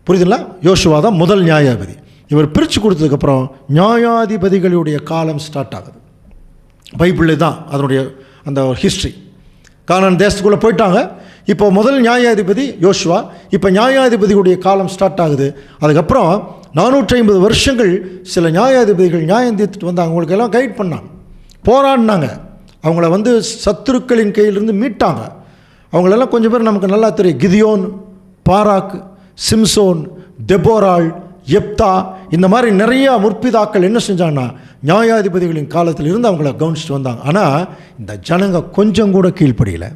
புரியுதுங்களா? யோசுவா தான் முதல் நியாயாதிபதி. இவர் பிரித்து கொடுத்ததுக்கப்புறம் நியாயாதிபதிகளுடைய காலம் ஸ்டார்ட் ஆகுது. பைபிளில் தான் அதனுடைய அந்த ஹிஸ்ட்ரி. கானான் தேசத்துக்குள்ளே போயிட்டாங்க. இப்போ முதல் நியாயாதிபதி யோசுவா. இப்போ நியாயாதிபதியுடைய காலம் ஸ்டார்ட் ஆகுது. அதுக்கப்புறம் 450 வருஷங்கள் சில நியாயாதிபதிகள் நியாயம் தீர்த்துட்டு வந்தாங்க. அவங்களுக்கு எல்லாம் கைட் பண்ணாங்க, போராடினாங்க, அவங்கள சத்துருக்களின் கையிலிருந்து மீட்டாங்க. அவங்களெல்லாம் கொஞ்சம் பேர் நமக்கு நல்லா தெரியும். கிதியோன், பாராக், சிம்சோன், தெபோராள், எப்தா, இந்த மாதிரி நிறையா முற்பிதாக்கள் என்ன செஞ்சாங்கன்னா நியாயாதிபதிகளின் காலத்தில் இருந்து அவங்கள கவனிச்சுட்டு வந்தாங்க. ஆனால் இந்த ஜனங்க கொஞ்சம் கூட கீழ்ப்படியலை.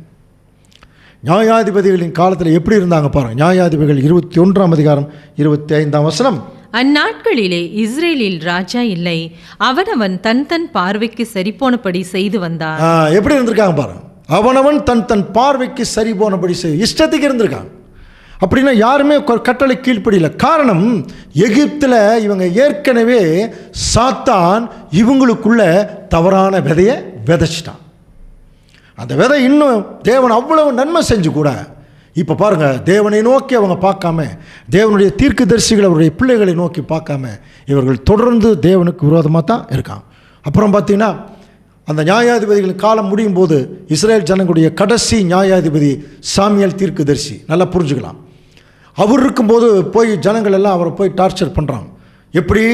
நியாயாதிபதிகளின் காலத்தில் எப்படி இருந்தாங்க பாருங்கள். நியாயாதிபதிகள் 21ஆம் அதிகாரம் 25ஆம் வசனம். அந்நாட்களிலே இஸ்ரேலில் ராஜா இல்லை, அவனவன் தன் தன் பார்வைக்கு சரிபோனபடி செய்து வந்தான். எப்படி இருந்திருக்காங்க பாருங்க. அவனவன் தன் தன் பார்வைக்கு சரி போனபடி செய்து இஷ்டத்துக்கு இருந்திருக்காங்க. அப்படின்னா யாருமே கட்டளை கீழ்ப்படியல. காரணம், எகிப்தில் இவங்க ஏற்கனவே சாத்தான் இவங்களுக்குள்ள தவறான விதையை விதைச்சிட்டான். அந்த விதை இன்னும் தேவன் அவ்வளவு நன்மை செஞ்சு கூட இப்போ பாருங்கள், தேவனை நோக்கி அவங்க பார்க்காம, தேவனுடைய தீர்க்கதரிசிகள் அவருடைய பிள்ளைகளை நோக்கி பார்க்காம இவர்கள் தொடர்ந்து தேவனுக்கு விரோதமாக தான் இருக்காங்க. அப்புறம் பார்த்தீங்கன்னா அந்த நியாயாதிபதிகளின் காலம் முடியும் போது இஸ்ரேல் ஜனங்களுடைய கடைசி நியாயாதிபதி சாமியல் தீர்க்கதரிசி. நல்லா புரிஞ்சுக்கலாம். அவர் இருக்கும்போது போய் ஜனங்கள் எல்லாம் அவரை போய் டார்ச்சர் பண்ணுறாங்க. எப்படி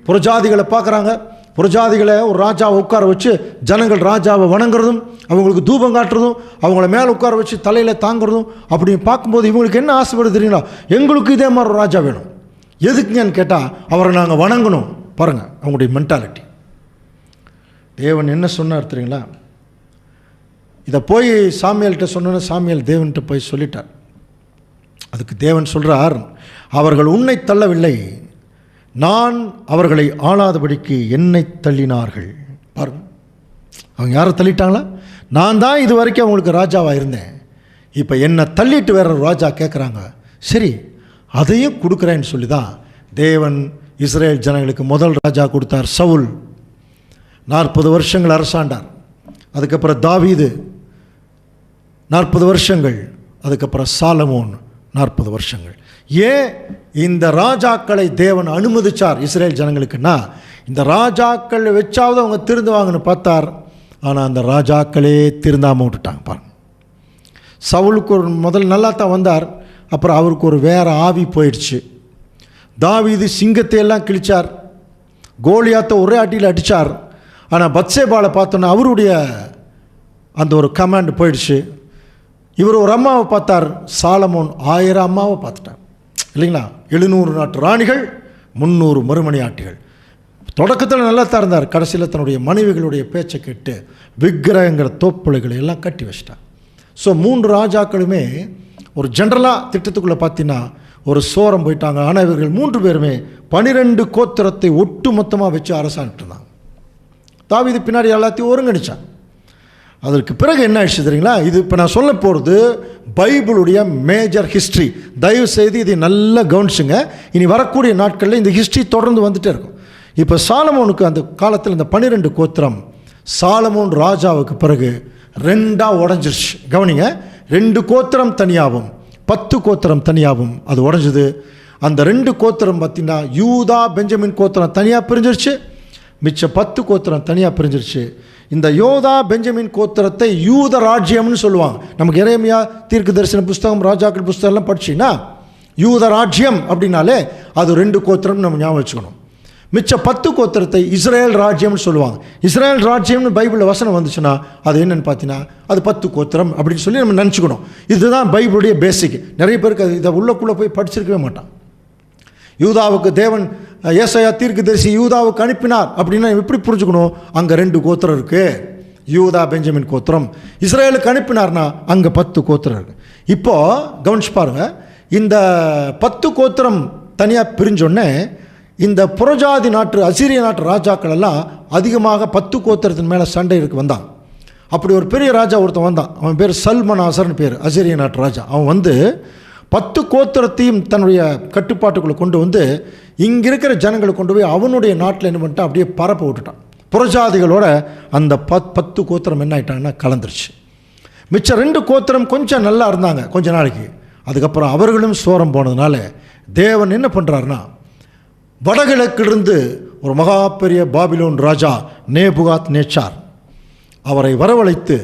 புறஜாதிகளை பார்க்குறாங்க. புறஜாதிகளை ஒரு ராஜாவை உட்கார வச்சு ஜனங்கள் ராஜாவை வணங்குறதும் அவங்களுக்கு தூபம் காட்டுறதும் அவங்கள மேலே உட்கார வச்சு தலையில் தாங்கிறதும் அப்படின்னு பார்க்கும்போது இவங்களுக்கு என்ன ஆசைப்படுது தெரியுங்களா? எங்களுக்கு இதே மாதிரி ஒரு ராஜா வேணும். எதுக்குங்கன்னு கேட்டால் அவரை நாங்கள் வணங்கணும். பாருங்கள் அவங்களுடைய மென்டாலிட்டி. தேவன் என்ன சொன்னார் தெரியுங்களா? இதை போய் சாமியல்கிட்ட சொன்னோன்னு சாமியல் தேவன்கிட்ட போய் சொல்லிட்டார். அதுக்கு தேவன் சொல்கிறார், அவர்கள் உன்னை தள்ளவில்லை, நான் அவர்களை ஆளாதபடிக்கு என்னை தள்ளினார்கள். பாருங்க, அவங்க யாரை தள்ளிட்டாங்களா? நான் தான் இது வரைக்கும் அவங்களுக்கு ராஜாவாக இருந்தேன். இப்போ என்னை தள்ளிட்டு வேற ஒரு ராஜா கேட்குறாங்க. சரி, அதையும் கொடுக்குறேன்னு சொல்லி தான் தேவன் இஸ்ரேல் ஜனங்களுக்கு முதல் ராஜா கொடுத்தார். சவுல் 40 வருஷங்கள் அரசாண்டார். அதுக்கப்புறம் தாவீது 40 வருஷங்கள். அதுக்கப்புறம் சாலமோன் 40 வருஷங்கள். ஏன் இந்த ராஜாக்களை தேவன் அனுமதிச்சார் இஸ்ரேல் ஜனங்களுக்குன்னா, இந்த ராஜாக்கள் வச்சாவது அவங்க திருந்துவாங்கன்னு பார்த்தார். ஆனால் அந்த ராஜாக்களே திருந்தாமல் விட்டுட்டாங்க. பாருங்க, சவுலுக்கு ஒரு முதல் நல்லா தான் வந்தார், அப்புறம் அவருக்கு ஒரு வேறு ஆவி போயிடுச்சு. தாவீது சிங்கத்தை எல்லாம் கிழிச்சார், கோலியாத்தை ஒரே அடியில் அடித்தார். ஆனால் பத்சேபாலை பார்த்தோன்னா அவருடைய அந்த ஒரு கமாண்ட் போயிடுச்சு. இவர் ஒரு அம்மாவை பார்த்தார், சாலமோன் 1000 அம்மாவை பார்த்துட்டார் இல்லைங்களா? 700 நாட்டு ராணிகள், 300 மறுமணி ஆட்டிகள். தொடக்கத்தில் நல்லா தான் இருந்தார். கடைசியில் தன்னுடைய மனைவிகளுடைய பேச்சை கேட்டு விக்கிரகங்கிற தோப்புளைகளை எல்லாம் கட்டி வச்சிட்டார். ஸோ 3 ராஜாக்களுமே ஒரு ஜென்ரலாக திட்டத்துக்குள்ளே பார்த்தீங்கன்னா ஒரு சோரம் போயிட்டாங்க. ஆனால் இவர்கள் 3 பேருமே 12 கோத்திரத்தை ஒட்டு மொத்தமாக வச்சு அரசாண்டுட்டு இருந்தாங்க. தாவீது பின்னாடி எல்லாத்தையும் ஒருங்கிணைச்சான். அதற்கு பிறகு என்ன ஆயிடுச்சு தெரியுங்களா? இது இப்போ நான் சொல்ல போகிறது பைபிளுடைய மேஜர் ஹிஸ்ட்ரி. தயவு செய்து இதை நல்லா கவனிச்சுங்க. இனி வரக்கூடிய நாட்களில் இந்த ஹிஸ்ட்ரி தொடர்ந்து வந்துகிட்டே இருக்கும். இப்போ சாலமோனுக்கு அந்த காலத்தில் இந்த 12 கோத்திரம் சாலமோன் ராஜாவுக்கு பிறகு 2ஆக உடஞ்சிருச்சு. கவனிங்க, 2 கோத்திரம் தனியாகவும் 10 கோத்திரம் தனியாகவும் அது உடஞ்சுது. அந்த 2 கோத்திரம் பார்த்திங்கன்னா யூதா பெஞ்சமின் கோத்திரம் தனியாக பிரிஞ்சிருச்சு, மிச்ச 10 கோத்திரம் தனியாக பிரிஞ்சிருச்சு. இந்த யோதா பெஞ்சமின் கோத்திரத்தை யூத ராஜ்யம்னு சொல்லுவாங்க. நமக்கு எரேமியா தீர்க்க தரிசன புஸ்தகம், ராஜாக்கள் புஸ்தகம் எல்லாம் படிச்சிங்கன்னா யூத ராஜ்யம் அப்படின்னாலே அது 2 கோத்திரம் நம்ம ஞாபகம் வச்சுக்கணும். மிச்ச 10 கோத்திரத்தை இஸ்ரேல் ராஜ்யம்னு சொல்லுவாங்க. இஸ்ரேல் ராஜ்யம்னு பைபிளில் வசனம் வந்துச்சுன்னா அது என்னென்னு பார்த்தீங்கன்னா அது 10 கோத்திரம் அப்படின்னு சொல்லி நம்ம நினச்சிக்கணும். இதுதான் பைபிளுடைய பேசிக். நிறைய பேருக்கு அது இதை உள்ளக்குள்ளே போய் படிச்சிருக்கவே மாட்டான். யூதாவுக்கு தேவன் ஏசாயா தீர்க்கதரிசி யூதாவுக்கு அனுப்பினார் அப்படின்னா எப்படி புரிஞ்சுக்கணும்? அங்கே 2 கோத்திரம் இருக்குது, யூதா பெஞ்சமின் கோத்திரம். இஸ்ரேலுக்கு அனுப்பினார்னா அங்கே 10 கோத்திரம் இருக்குது. இப்போது கவனிச்சு பாருங்கள், இந்த 10 கோத்திரம் தனியாக பிரிஞ்சோடனே இந்த புறஜாதி நாட்டு அசீரிய நாட்டு ராஜாக்கள் எல்லாம் அதிகமாக 10 கோத்திரத்தின் மேலே சண்டை இருக்கு வந்தான். அப்படி ஒரு பெரிய ராஜா ஒருத்தன் வந்தான். அவன் பேர் சல்மனாசர்னு பேர், அசிரிய நாட்டு ராஜா. அவன் வந்து 10 கோத்திரத்தையும் தன்னுடைய கட்டுப்பாட்டுக்குள்ளே கொண்டு வந்து இங்கே இருக்கிற ஜனங்களை கொண்டு போய் அவனுடைய நாட்டில் என்ன பண்ணிட்டான், அப்படியே பரப்ப விட்டுட்டான். புறஜாதிகளோட அந்த 10 கோத்திரம் என்ன ஆயிட்டாங்கன்னா கலந்துருச்சு. மிச்சம் 2 கோத்திரம் கொஞ்சம் நல்லா இருந்தாங்க கொஞ்ச நாளைக்கு. அதுக்கப்புறம் அவர்களும் சோரம் போனதுனால தேவன் என்ன பண்ணுறாருன்னா, வடகிழக்கிலிருந்து ஒரு மகா பெரிய பாபிலோன் ராஜா நேபுகாத் நேச்சார் அவரை வரவழைத்து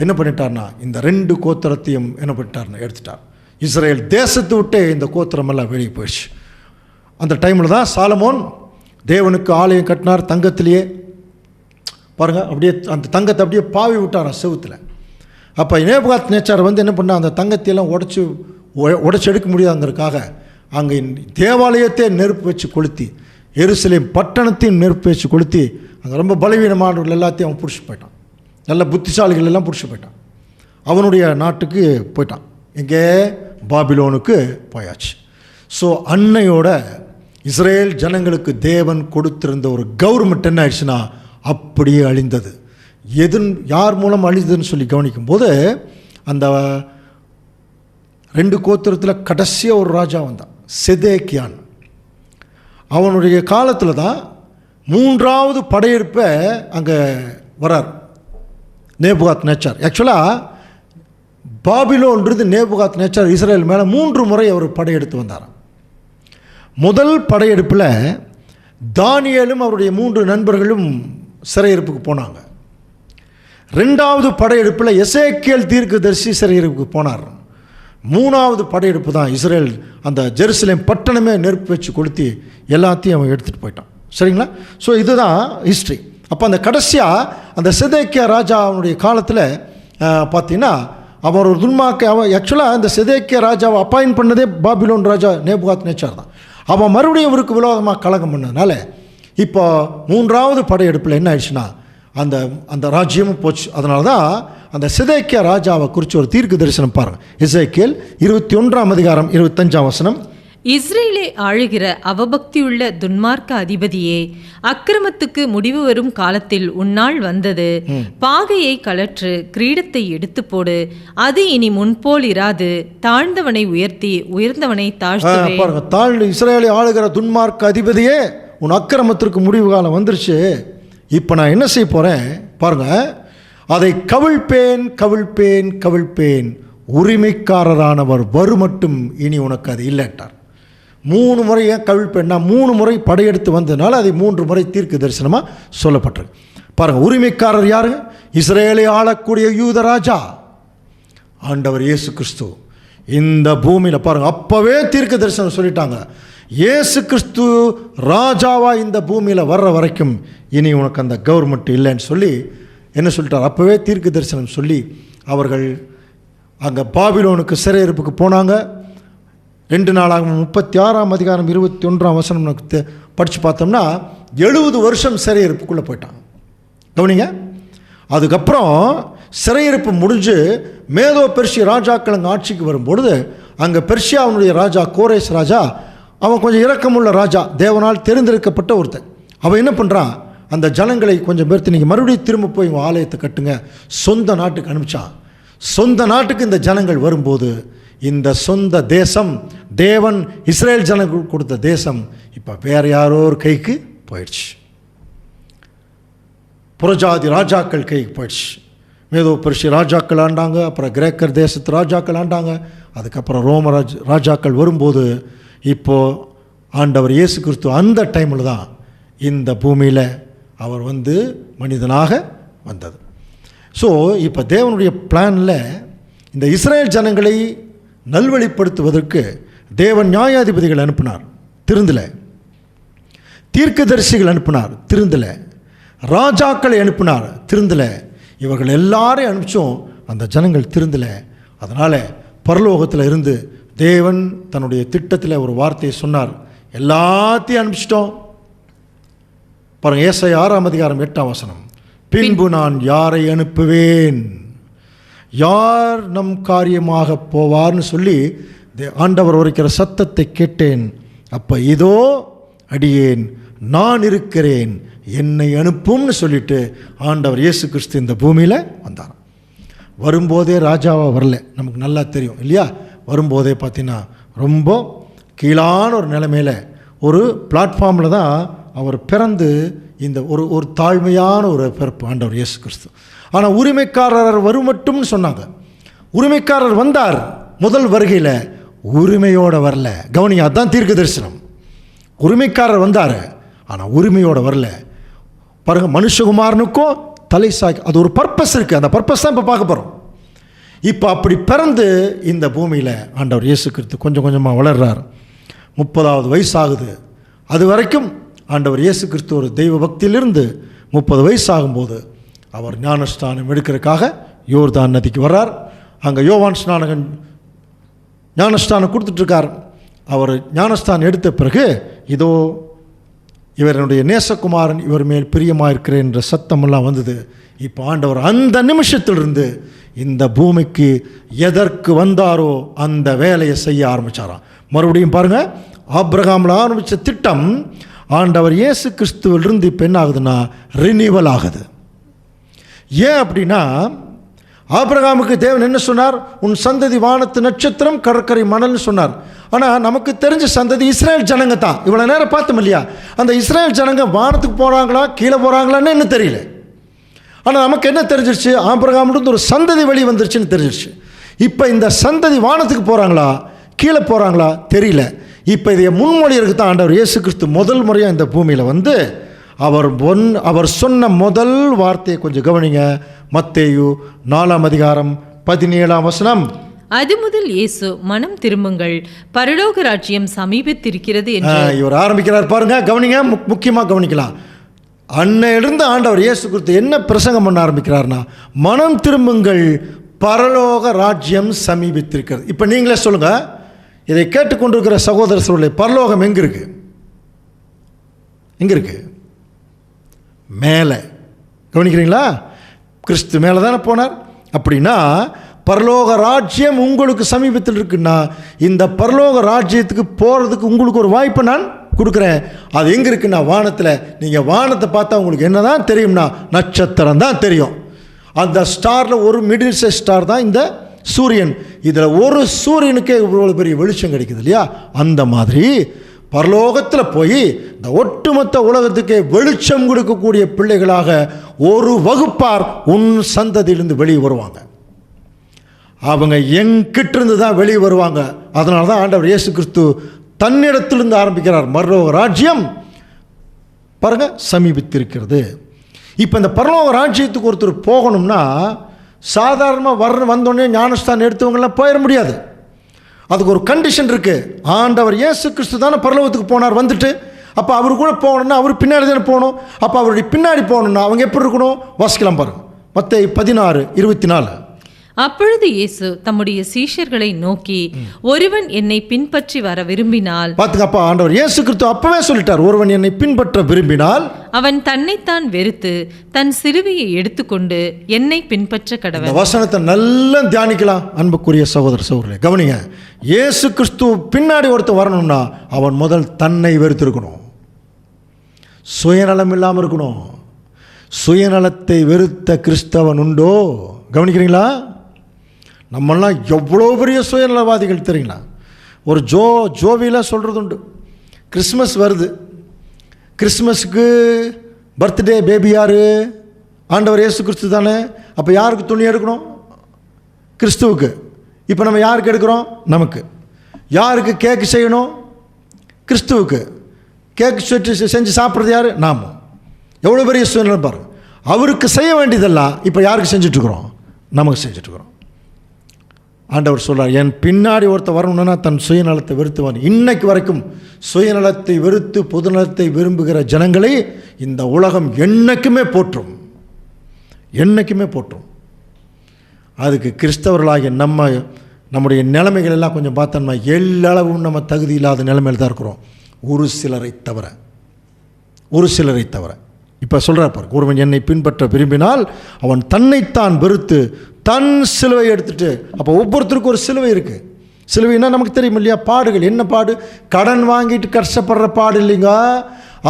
என்ன பண்ணிட்டார்னா, இந்த 2 கோத்திரத்தையும் என்ன பண்ணிட்டார்னா எடுத்துட்டார். இஸ்ரேல் தேசத்தை விட்டே இந்த கோத்திரமெல்லாம் வெளியே போயிடுச்சு. அந்த டைமில் தான் சாலமோன் தேவனுக்கு ஆலயம் கட்டினார் தங்கத்திலேயே. பாருங்கள், அப்படியே அந்த தங்கத்தை அப்படியே பாவி விட்டாராம் செவுத்தில். அப்போ நேபுகாத் நேச்சார் வந்து என்ன பண்ணால், அந்த தங்கத்தையெல்லாம் உடைச்சி எடுக்க முடியாதுங்கிறதுக்காக அங்கே தேவாலயத்தை நெருப்பு வச்சு கொளுத்தி, எருசலேம் பட்டணத்தையும் நெருப்பு வச்சு கொளுத்தி, அங்கே ரொம்ப பலவீனமானவர்கள் எல்லாத்தையும் அவன் பிடிச்சி போயிட்டான். நல்ல புத்திசாலிகள் எல்லாம் பிடிச்சி போயிட்டான். அவனுடைய நாட்டுக்கு போயிட்டான். எங்கே? பாபிலோனுக்கு போயாச்சு. ஸோ அன்னையோட இஸ்ரேல் ஜனங்களுக்கு தேவன் கொடுத்திருந்த ஒரு கவர்மெண்ட் என்ன ஆயிடுச்சுன்னா அப்படியே அழிந்தது. யார் மூலம் அழிந்ததுன்னு சொல்லி கவனிக்கும்போது, அந்த 2 கோத்திரத்தில் கடைசியாக ஒரு ராஜா வந்தான், செதேக்கியான். அவனுடைய காலத்தில் தான் 3வது படையெடுப்பை அங்கே வரார் நேபுகாத் நேச்சார். ஆக்சுவலாக பாபிலோன்றது நேபுகாத் நேச்சார் இஸ்ரேல் மேலே 3 முறை அவர் படையெடுத்து வந்தாராம். முதல் படையெடுப்பில் தானியேலும் அவருடைய 3 நண்பர்களும் சிறையிருப்புக்கு போனாங்க. 2வது படையெடுப்பில் எசேக்கியேல் தீர்க்கதரிசி சிறையிருப்புக்கு போனார். 3வது படையெடுப்பு தான் இஸ்ரேல் அந்த ஜெருசலேம் பட்டணமே நெருப்பு வச்சு கொளுத்தி எல்லாத்தையும் அவன் எடுத்துகிட்டு போயிட்டான். சரிங்களா? ஸோ இதுதான் ஹிஸ்ட்ரி. அப்போ அந்த கடைசியாக அந்த செதேக்கியா ராஜா அவனுடைய காலத்தில் பார்த்தீங்கன்னா, அவன் ஒரு அவன் ஆக்சுவலாக அந்த செதேக்கியா ராஜாவை அப்பாயின்ட் பண்ணதே பாபிலோன் ராஜா நேபுகாத் நேச்சார் தான். அவன் மறுபடியும் இவருக்கு விரோதமாக கலகம் பண்ணதுனால இப்போ 3வது படையெடுப்பில் என்ன ஆயிடுச்சுன்னா அந்த ராஜ்யமும் போச்சு. அதனால தான் அந்த செதேக்கியா ராஜாவை குறித்து ஒரு தீர்க்க தரிசனம் பாருங்கள். எசேக்கியேல் 21ஆம் அதிகாரம் 25ஆம் வசனம். இஸ்ரேலை ஆளுகிற அவபக்தியுள்ள துன்மார்க்க அதிபதியே, அக்கிரமத்துக்கு முடிவு வரும் காலத்தில் உன்னால் வந்தது. பாகையை கலற்று, கிரீடத்தை எடுத்து போடு, அது இனி முன்போல் இராது. தாழ்ந்தவனை உயர்த்தி, உயர்ந்தவனை தாழ்த்துவேன். பாருங்க, இஸ்ரேலை ஆளுகிற துன்மார்க்க அதிபதியே, உன் அக்கிரமத்திற்கு முடிவு காலம் வந்துருச்சு. இப்போ நான் என்ன செய்ய போகிறேன் பாருங்க, அதை கவிழ்ப்பேன் கவிழ்ப்பேன் கவிழ்ப்பேன், உரிமைக்காரரானவர் வருமட்டும் இனி உனக்கு அது இல்லைட்டார். 3 முறை ஏன் கவிழ்ப்பேன்னா, 3 முறை படையெடுத்து வந்ததுனால அதை 3 முறை தீர்க்க தரிசனமாக சொல்லப்பட்டிருக்கு. பாருங்கள், உரிமைக்காரர் யாரு? இஸ்ரேலை ஆளக்கூடிய யூத ராஜா ஆண்டவர் இயேசு கிறிஸ்து. இந்த பூமியில் பாருங்கள், அப்போவே தீர்க்க தரிசனம் சொல்லிட்டாங்க, இயேசு கிறிஸ்து ராஜாவா இந்த பூமியில் வர்ற வரைக்கும் இனி உனக்கு அந்த கவர்மெண்ட் இல்லைன்னு சொல்லி என்ன சொல்லிட்டார். அப்போவே தீர்க்க தரிசனம் சொல்லி அவர்கள் அங்கே பாபிலோனுக்கு சிறையிருப்புக்கு போனாங்க. 2 நாளாகவும் 36ஆம் அதிகாரம் 21ஆம் வசனம் நமக்கு படித்து பார்த்தோம்னா 70 வருஷம் சிறையிருப்புக்குள்ளே போயிட்டாங்க. கவனிங்க, அதுக்கப்புறம் சிறையிருப்பு முடிஞ்சு மேதோ பெர்ஷிய ராஜாக்கள் அங்கே ஆட்சிக்கு வரும்பொழுது, அங்கே பெர்ஷியாவுடைய ராஜா கோரேஸ் ராஜா, அவன் கொஞ்சம் இரக்கமுள்ள ராஜா, தேவனால் தெரிந்தெடுக்கப்பட்ட ஒருத்தன். அவன் என்ன பண்ணுறான், அந்த ஜனங்களை கொஞ்சம் பேர்த்து நீங்கள் மறுபடியும் திரும்ப போய் உங்கள் ஆலயத்தை கட்டுங்க, சொந்த நாட்டுக்கு அனுப்பிச்சான். சொந்த நாட்டுக்கு இந்த ஜனங்கள் வரும்போது இந்த சொந்த தேசம், தேவன் இஸ்ரேல் ஜனங்களுக்கு கொடுத்த தேசம் இப்போ வேறு யாரோ ஒரு கைக்கு போயிடுச்சு. புறஜாதி ராஜாக்கள் கைக்கு போயிடுச்சு. மேதோ பெர்ஷிய ராஜாக்கள் ஆண்டாங்க, அப்புறம் கிரேக்கர் தேசத்து ராஜாக்கள் ஆண்டாங்க, அதுக்கப்புறம் ரோம ராஜாக்கள் வரும்போது இப்போது ஆண்டவர் இயேசு கிறிஸ்து அந்த டைமில் தான் இந்த பூமியில் அவர் வந்து மனிதனாக வந்தது. ஸோ இப்போ தேவனுடைய பிளானில் இந்த இஸ்ரேல் ஜனங்களை நல்வழிப்படுத்துவதற்கு தேவன் நியாயாதிபதிகள் அனுப்பினார், திருந்தலை. தீர்க்கதரிசிகள் அனுப்பினார், திருந்தலை. ராஜாக்களை அனுப்பினார், திருந்தலை. இவர்கள் எல்லாரையும் அனுப்பிச்சோம், அந்த ஜனங்கள் திருந்தலை. அதனால் பரலோகத்தில் இருந்து தேவன் தன்னுடைய திட்டத்தில் ஒரு வார்த்தையை சொன்னார், எல்லாத்தையும் அனுப்பிச்சிட்டோம். பாருங்கள், ஏசாயா 6ஆம் அதிகாரம் 8ஆம் வசனம். பின்பு நான் யாரை அனுப்புவேன், யார் நம் காரியமாக போவார்னு சொல்லி ஆண்டவர் உரைக்கிற சத்தத்தை கேட்டேன். அப்போ இதோ அடியேன், நான் இருக்கிறேன், என்னை அனுப்பும்னு சொல்லிட்டு ஆண்டவர் இயேசு கிறிஸ்து இந்த பூமியில் வந்தார். வரும்போதே ராஜாவாக வரல, நமக்கு நல்லா தெரியும் இல்லையா? வரும்போதே பார்த்தீங்கன்னா ரொம்ப கீழான ஒரு நிலைமையில் ஒரு பிளாட்ஃபார்மில் தான் அவர் பிறந்து, இந்த ஒரு தாழ்மையான ஒரு பிறப்பு ஆண்டவர் இயேசு கிறிஸ்து. ஆனால் உரிமைக்காரர் வரும் மட்டும்னு சொன்னாங்க. உரிமைக்காரர் வந்தார் முதல் வருகையில், உரிமையோடு வரல. கவனிங்க, அதுதான் தீர்க்க தரிசனம். உரிமைக்காரர் வந்தார், ஆனால் உரிமையோடு வரல. பாருங்க, மனுஷகுமாரனுக்கும் தலை சாய்க்கு அது ஒரு பர்பஸ் இருக்குது. அந்த பர்பஸ் தான் இப்போ பார்க்க போகிறோம். இப்போ அப்படி பிறந்து இந்த பூமியில் ஆண்டவர் இயேசு கிறிஸ்து கொஞ்சம் கொஞ்சமாக வளர்றார். 30வது வயசு ஆகுது. அது வரைக்கும் ஆண்டவர் இயேசு கிறிஸ்து ஒரு தெய்வ பக்தியிலிருந்து 30 வயசு ஆகும்போது அவர் ஞானஸ்தானம் எடுக்கிறதுக்காக யோர்தான் நதிக்கு வர்றார். அங்கே யோவான் ஸ்நானகன் ஞானஸ்தானம் கொடுத்துட்ருக்கார். அவர் ஞானஸ்தானம் எடுத்த பிறகு, இதோ இவர் என்னுடைய நேசகுமாரன், இவர் மேல் பிரியமாக இருக்கிறேன் என்ற சத்தமெல்லாம் வந்தது. இப்போ ஆண்டவர் அந்த நிமிஷத்திலிருந்து இந்த பூமிக்கு எதற்கு வந்தாரோ அந்த வேலையை செய்ய ஆரம்பித்தாராம். மறுபடியும் பாருங்கள், ஆபிரகாமில் ஆரம்பித்த திட்டம் ஆண்டவர் இயேசு கிறிஸ்துவிலிருந்து இப்போ என்ன ஆகுதுன்னா ரினிவல் ஆகுது. ஏன் அப்படின்னா, ஆபிரகாமுக்கு தேவன் என்ன சொன்னார்? உன் சந்ததி வானத்து நட்சத்திரம், கடற்கரை மணல்னு சொன்னார். ஆனால் நமக்கு தெரிஞ்ச சந்ததி இஸ்ரேல் ஜனங்க தான். இவ்வளோ நேரம் பார்த்தோம் இல்லையா? அந்த இஸ்ரேல் ஜனங்க வானத்துக்கு போகிறாங்களா கீழே போகிறாங்களான்னு என்ன தெரியல. ஆனால் நமக்கு என்ன தெரிஞ்சிருச்சு? ஆபிரகாமிலிருந்து ஒரு சந்ததி வெளியே வந்துருச்சுன்னு தெரிஞ்சிருச்சு. இப்போ இந்த சந்ததி வானத்துக்கு போகிறாங்களா கீழே போகிறாங்களா தெரியல. இப்போ இதை முன்மொழியருக்கு தான் ஆண்டவர் இயேசு கிறிஸ்து முதல் முறையாக இந்த பூமியில் வந்து அவர் சொன்ன முதல் வார்த்தையை கொஞ்சம் கவனிங்க. மத்தேயு 4ஆம் அதிகாரம் 17ஆம் வசனம். அது முதல் இயேசு, மனம் திரும்புங்கள், பரலோக ராஜ்யம் சமீபித்திருக்கிறது என்று இவர் ஆரம்பிக்கிறார். பாருங்க, கவனிங்க, முக்கியமாக கவனிக்கலாம். அன்னையிலிருந்து ஆண்டவர் இயேசு கிறிஸ்து என்ன பிரசங்கம் பண்ண ஆரம்பிக்கிறார்னா, மனம் திரும்புங்கள், பரலோக ராஜ்யம் சமீபித்திருக்கிறது. இப்போ நீங்களே சொல்லுங்க, இதை கேட்டுக்கொண்டிருக்கிற சகோதர சகோதரர்களே, பரலோகம் எங்கே இருக்கு? எங்கே இருக்கு? மேலே. கவனிக்கிறீங்களா? கிறிஸ்து மேலே தானே போனார். அப்படின்னா பரலோக ராஜ்யம் உங்களுக்கு சமீபத்தில் இருக்குன்னா, இந்த பரலோக ராஜ்யத்துக்கு போகிறதுக்கு உங்களுக்கு ஒரு வாய்ப்பை நான் கொடுக்குறேன். அது எங்கே இருக்குன்னா வானத்தில். நீங்கள் வானத்தை பார்த்தா உங்களுக்கு என்ன தான் தெரியும்னா நட்சத்திரம் தான் தெரியும். அந்த ஸ்டாரில் ஒரு மிடில் சைஸ் ஸ்டார் தான் இந்த சூரியன். இதில் ஒரு சூரியனுக்கே இவ்வளோ பெரிய வெளிச்சம் கிடைக்குது இல்லையா? அந்த மாதிரி பரலோகத்தில் போய் இந்த ஒட்டுமொத்த உலகத்துக்கே வெளிச்சம் கொடுக்கக்கூடிய பிள்ளைகளாக ஒரு வகுப்பார் உன் சந்ததியிலிருந்து வெளியே வருவாங்க. அவங்க எங்கிட்டிருந்து தான் வெளியே வருவாங்க. அதனால தான் ஆண்டவர் இயேசு கிறிஸ்து தன்னிடத்திலிருந்து ஆரம்பிக்கிறார். பரலோக ராஜ்யம் பாருங்க சமீபித்திருக்கிறது. இப்போ இந்த பரலோக ராஜ்யத்துக்கு ஒருத்தர் போகணும்னா சாதாரணமாக வந்தோடனே ஞானஸ்தானம் எடுத்தவங்களாம் போயிட முடியாது. அதுக்கு ஒரு கண்டிஷன் இருக்குது. ஆண்டவர் இயேசு கிறிஸ்து தானே பரலோகத்துக்கு போனார் வந்துட்டு. அப்போ அவர் கூட போகணுன்னா அவர் பின்னாடி தானே போகணும். அப்போ அவருடைய பின்னாடி போகணுன்னா அவங்க எப்படி இருக்கணும்? வாசிக்கலாம் பாருங்க, மத்தேயு 16:24. அப்பொழுது இயேசு தம்முடைய சீஷர்களை நோக்கி, ஒருவன் என்னை பின்பற்றி வர விரும்பினால், பார்த்துங்க, அப்பா ஆண்டவர் இயேசு கிறிஸ்து அப்பவே சொல்லிட்டார், ஒருவன் என்னை பின்பற்ற விரும்பினால் அவன் தன்னைத்தான் வெறுத்து தன் சிலுவையை எடுத்துக்கொண்டு என்னை பின்பற்ற கடவன். இந்த வசனத்தை நல்லா தியானிக்கலாம் அன்புக்குரிய சகோதர சகோதரர்களே. கவனிங்க, இயேசு கிறிஸ்து பின்னாடி ஒருத்தர் வரணும்னா அவன் முதல் தன்னை வெறுத்திருக்கணும், சுயநலம் இல்லாமல் இருக்கணும். சுயநலத்தை வெறுத்த கிறிஸ்தவன் உண்டோ? கவனிக்கிறீங்களா? நம்மெல்லாம் எவ்வளோ பெரிய சுயநலவாதிகள் தெரியுங்களா? ஒரு ஜோவியில் சொல்கிறது உண்டு, கிறிஸ்மஸ் வருது, கிறிஸ்மஸுக்கு பர்த்டே பேபி யார்? ஆண்டவர் இயேசு கிறிஸ்து தானே. அப்போ யாருக்கு துணி எடுக்கணும்? கிறிஸ்துவுக்கு. இப்போ நம்ம யாருக்கு எடுக்கிறோம்? நமக்கு. யாருக்கு கேக்கு செய்யணும்? கிறிஸ்துவுக்கு. கேக்கு செஞ்சு சாப்பிட்றது யார்? நாம். எவ்வளோ பெரிய சுயநலம் பாருங்க. அவருக்கு செய்ய வேண்டியதெல்லாம் இப்போ யாருக்கு செஞ்சிட்ருக்குறோம்? நமக்கு செஞ்சிட்ருக்குறோம். ஆண்டவர் சொல்கிறார், என் பின்னாடி ஒருத்தர் வரணும்னா தன் சுயநலத்தை வெறுத்துவான். இன்னைக்கு வரைக்கும் சுயநலத்தை வெறுத்து பொதுநலத்தை விரும்புகிற ஜனங்களை இந்த உலகம் என்னைக்குமே போற்றும், என்னைக்குமே போற்றும். அதுக்கு கிறிஸ்தவர்களாகிய நம்முடைய நிலைமைகள் எல்லாம் கொஞ்சம் பார்த்தோம்னா எல்லளவும் நம்ம தகுதி இல்லாத நிலைமையில் தான் இருக்கிறோம், ஒரு சிலரை தவிர. இப்போ சொல்கிறார் பாரு, ஒருவன் என்னை பின்பற்ற விரும்பினால் அவன் தன்னைத்தான் வெறுத்து தன் சிலுவை எடுத்துட்டு. அப்போ ஒவ்வொருத்தருக்கும் ஒரு சிலுவை இருக்குது. சிலுவைன்னா நமக்கு தெரியும் இல்லையா? பாடுகள். என்ன பாடு? கடன் வாங்கிட்டு கஷ்டப்படுற பாடு இல்லைங்க.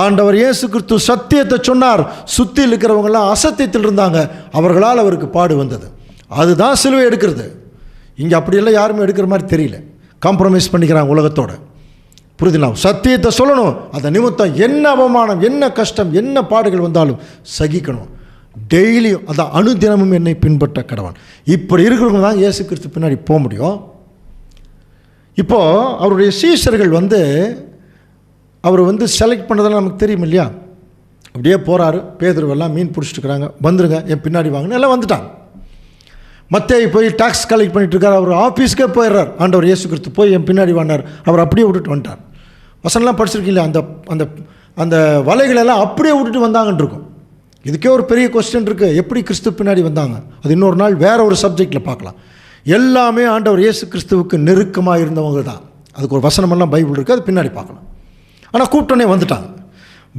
ஆண்டவர் இயேசு கிறிஸ்து சத்தியத்தை சொன்னார். சுற்றி இருக்கிறவங்கெல்லாம் அசத்தியத்தில் இருந்தாங்க. அவர்களால் அவருக்கு பாடு வந்தது. அதுதான் சிலுவை எடுக்கிறது. இங்கே அப்படியெல்லாம் யாருமே எடுக்கிற மாதிரி தெரியல. காம்ப்ரமைஸ் பண்ணிக்கிறாங்க உலகத்தோட. புரியுதுங்களா? சத்தியத்தை சொல்லணும். அதை நிமித்தம் என்ன அவமானம், என்ன கஷ்டம், என்ன பாடுகள் வந்தாலும் சகிக்கணும். டெய்லியும் அதான் அனுதினமும் என்னை பின்பற்ற கடவன். இப்படி இருக்கிறவங்க தான் இயேசு கிறிஸ்து பின்னாடி போக முடியும். இப்போது அவருடைய சீஷர்கள் அவர் செலக்ட் பண்ணதெல்லாம் நமக்கு தெரியும் இல்லையா? அப்படியே போகிறாரு. பேதுருவெல்லாம் மீன் பிடிச்சிட்டுருக்குறாங்க. வந்துருங்க, என் பின்னாடி வாங்கன்னு எல்லாம் வந்துட்டாங்க. மத்தேயு போய் டாக்ஸ் கலெக்ட் பண்ணிட்டு இருக்கார். அவர் ஆஃபீஸ்க்கே போயிடுறார். ஆண்டவர் இயேசு கிறிஸ்து போய் என் பின்னாடி வாண்டார். அவர் அப்படியே விட்டுட்டு வந்துட்டார். வசனம்லாம் படிச்சிருக்கீங்களா? அந்த அந்த அந்த வலைகளெல்லாம் அப்படியே விட்டுட்டு வந்தாங்கன்னு இருக்கும். இதுக்கே ஒரு பெரிய கொஸ்டின் இருக்குது. எப்படி கிறிஸ்து பின்னாடி வந்தாங்க? அது இன்னொரு நாள் வேற ஒரு சப்ஜெக்டில் பார்க்கலாம். எல்லாமே ஆண்டவர் இயேசு கிறிஸ்துவுக்கு நெருக்கமாக இருந்தவங்க தான். அதுக்கு ஒரு வசனமெல்லாம் பைபிள் இருக்குது, அது பின்னாடி பார்க்கலாம். ஆனால் கூப்பிட்டோன்னே வந்துட்டாங்க.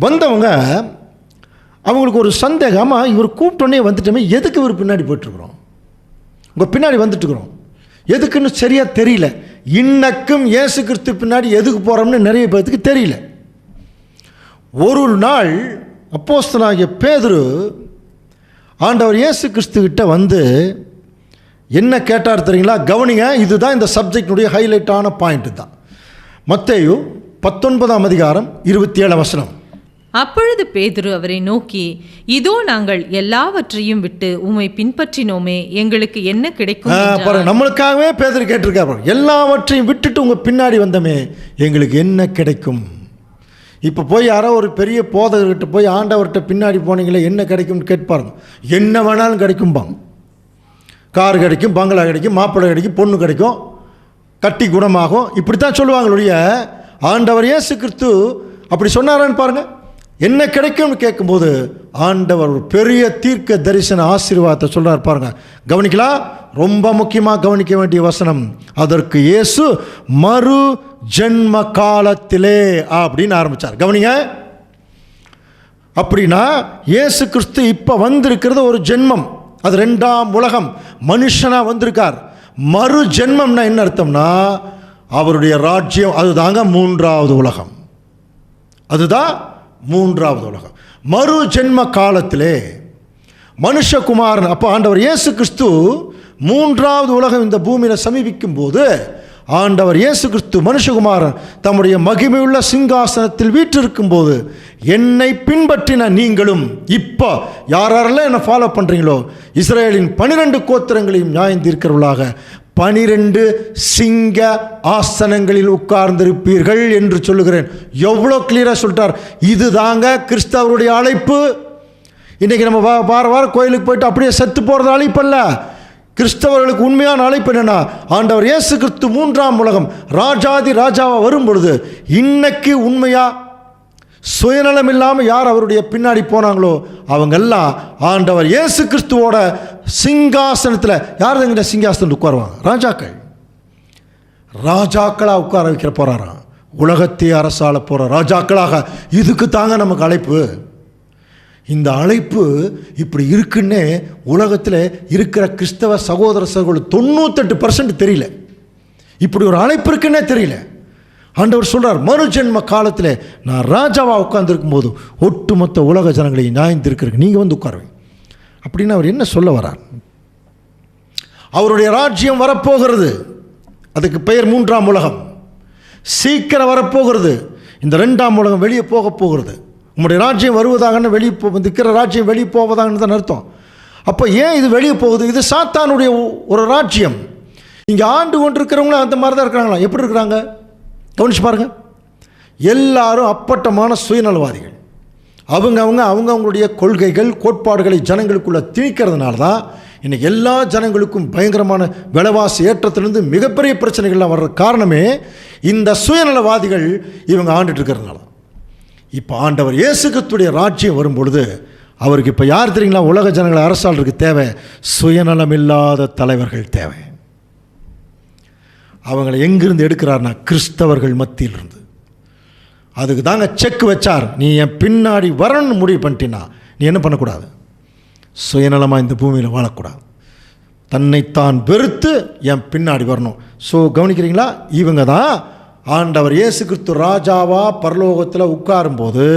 வந்தவங்க அவங்களுக்கு ஒரு சந்தேகம், இவர் கூப்பிட்டோன்னே வந்துட்டோமே, எதுக்கு இவர் பின்னாடி போயிட்டுருக்குறோம், உங்கள் பின்னாடி வந்துட்டுருக்குறோம், எதுக்குன்னு சரியாக தெரியல. இன்னக்கும் இயேசு கிறிஸ்து பின்னாடி எதுக்கு போகிறோம்னு நிறைய பேருக்கு தெரியல. ஒரு நாள் அப்போஸ்தலனாகிய பேதுரு ஆண்டவர் இயேசு கிறிஸ்துக்கிட்ட வந்து என்ன கேட்டார் தெரியுங்களா? கவனிங்க, இதுதான் இந்த சப்ஜெக்டினுடைய ஹைலைட்டான பாயிண்ட் தான். மத்தேயு 19ஆம் அதிகாரம் 27 வசனம். அப்பொழுது பேதுரு அவரை நோக்கி, இதோ நாங்கள் எல்லாவற்றையும் விட்டு உம்மை பின்பற்றினோமே, எங்களுக்கு என்ன கிடைக்கும்? நம்மளுக்காகவே பேதுரு கேட்டிருக்காரு, எல்லாவற்றையும் விட்டுட்டு உங்க பின்னாடி வந்தமே, எங்களுக்கு என்ன கிடைக்கும்? இப்போ போய் யாரோ ஒரு பெரிய போதகர்கிட்ட போய் ஆண்டவர்கிட்ட பின்னாடி போனீங்களே என்ன கிடைக்கும்னு கேட்பாருங்க. என்ன வேணாலும் கிடைக்கும்பாங்க. கார் கிடைக்கும், பங்களா கிடைக்கும், மாப்பிள்ளை கிடைக்கும், பொண்ணு கிடைக்கும், கட்டி குணமாகும், இப்படித்தான் சொல்லுவாங்களுடைய. ஆண்டவர் இயேசு கிறிஸ்து அப்படி சொன்னாரான்னு பாருங்க. என்ன கிடைக்கும்னு கேட்கும்போது ஆண்டவர் ஒரு பெரிய தீர்க்க தரிசன ஆசீர்வாதத்தை சொல்றார் பாருங்க. கவனிக்கலாம், ரொம்ப முக்கியமாக கவனிக்க வேண்டிய வசனம். அதற்கு இயேசு மறு ஜென்ம காலத்திலே அப்படின்னு ஆரம்பிச்சார். கவனிங்க, அப்படின்னா இயேசு கிறிஸ்து இப்போ வந்திருக்கிறது ஒரு ஜென்மம், அது 2ஆம் உலகம், மனுஷனாக வந்திருக்கார். மறு ஜென்மம்னா என்ன அர்த்தம்னா அவருடைய ராஜ்யம், அதுதாங்க 3வது உலகம், அதுதான் 3வது உலகம். மறு ஜென்ம காலத்திலே மனுஷகுமாரன், அப்போ ஆண்டவர் இயேசு கிறிஸ்து 3வது உலகம் இந்த பூமியில் சமீபிக்கும் போது ஆண்டவர் இயேசு கிறிஸ்து மனுஷகுமாரன் தம்முடைய மகிமையுள்ள சிங்காசனத்தில் வீற்றிருக்கும் போது என்னை பின்பற்றின நீங்களும் இப்போ யாரெல்லாம் என்னை ஃபாலோ பண்ணுறீங்களோ இஸ்ரேலின் 12 கோத்திரங்களையும் நியாயம் தீர்க்கிறவர்களாக 12 சிங்க ஆசனங்களில் உட்கார்ந்திருப்பீர்கள் என்று சொல்லுகிறேன். எவ்வளோ கிளியராக சொல்லிட்டார். இது தாங்க கிறிஸ்தவருடைய அழைப்பு. இன்றைக்கி நம்ம வாரம் கோயிலுக்கு போயிட்டு அப்படியே செத்து போகிறது அழைப்பல்ல. கிறிஸ்தவர்களுக்கு உண்மையான அழைப்பு என்னன்னா, ஆண்டவர் இயேசு கிறிஸ்து 3ஆம் உலகம் ராஜாதி ராஜாவாக வரும் பொழுது இன்னைக்கு உண்மையா சுயநலம் இல்லாமல் யார் அவருடைய பின்னாடி போனாங்களோ அவங்கெல்லாம் ஆண்டவர் இயேசு கிறிஸ்துவோட சிங்காசனத்தில், யார் எங்கிட்ட சிங்காசனத்தில் உட்காருவாங்க? ராஜாக்கள். ராஜாக்களாக உட்கார வைக்கிற போகிறாராம். உலகத்தையே அரசாள போகிற ராஜாக்களாக. இதுக்கு தாங்க நமக்கு அழைப்பு. இந்த அழைப்பு இப்படி இருக்குன்னே உலகத்தில் இருக்கிற கிறிஸ்தவ சகோதர சகோதரர்கள் 98% தெரியல. இப்படி ஒரு அழைப்பு இருக்குன்னே தெரியல. ஆண்டவர் சொல்றார், மறு ஜென்ம காலத்தில் நான் ராஜாவாக உட்கார்ந்துருக்கும் போது ஒட்டுமொத்த உலக ஜனங்களை நியாயம் தீர்க்கிறதுக்கு நீங்கள் வந்து உட்காருவீங்க அப்படின்னு அவர் என்ன சொல்ல வரார்? அவருடைய ராஜ்யம் வரப்போகிறது. அதுக்கு பெயர் 3ஆம் உலகம். சீக்கிரம் வரப்போகிறது. இந்த 2ஆம் உலகம் வெளியே போக போகிறது. உங்களுடைய ராஜ்யம் வருவதாகன்னு வெளியே இருக்கிற ராஜ்யம் வெளியே போவதாகன்னு தான் அர்த்தம். அப்போ ஏன் இது வெளியே போகுது? இது சாத்தானுடைய ஒரு ராஜ்யம். இங்கே ஆண்டு கொண்டு இருக்கிறவங்களும் அந்த மாதிரி தான் இருக்கிறாங்களா? எப்படி இருக்கிறாங்க கவனிச்சு பாருங்க. எல்லாரும் அப்பட்டமான சுயநலவாதிகள். அவங்களுடைய கொள்கைகள் கோட்பாடுகளை ஜனங்களுக்குள்ள திணிக்கிறதுனால தான் இன்னைக்கு எல்லா ஜனங்களுக்கும் பயங்கரமான விலைவாசி ஏற்றத்திலிருந்து மிகப்பெரிய பிரச்சனைகள்லாம் வர்ற காரணமே இந்த சுயநலவாதிகள் இவங்க ஆண்டுட்டு இருக்கிறதுனால. இப்போ ஆண்டவர் இயேசு கிறிஸ்துவுடைய ராஜ்யம் வரும் பொழுது அவருக்கு இப்போ யார் தெரியுங்களா? உலக ஜனங்களை அரசாளருக்கு தேவை சுயநலம் இல்லாத தலைவர்கள் தேவை. அவங்களை எங்கிருந்து எடுக்கிறார்னா கிறிஸ்தவர்கள் மத்தியிலிருந்து. அதுக்கு தாங்க செக் வச்சார். நீ என் பின்னாடி வரணும்னு முடிவு பண்ணிட்டீன்னா நீ என்ன பண்ணக்கூடாது? சுயநலமாக இந்த பூமியில் வாழக்கூடாது. தன்னைத்தான் வெறுத்து என் பின்னாடி வரணும். ஸோ கவனிக்கிறீங்களா, இவங்க தான் ஆண்டவர் இயேசு கிறிஸ்து ராஜாவா பரலோகத்தில் உட்காரும்போது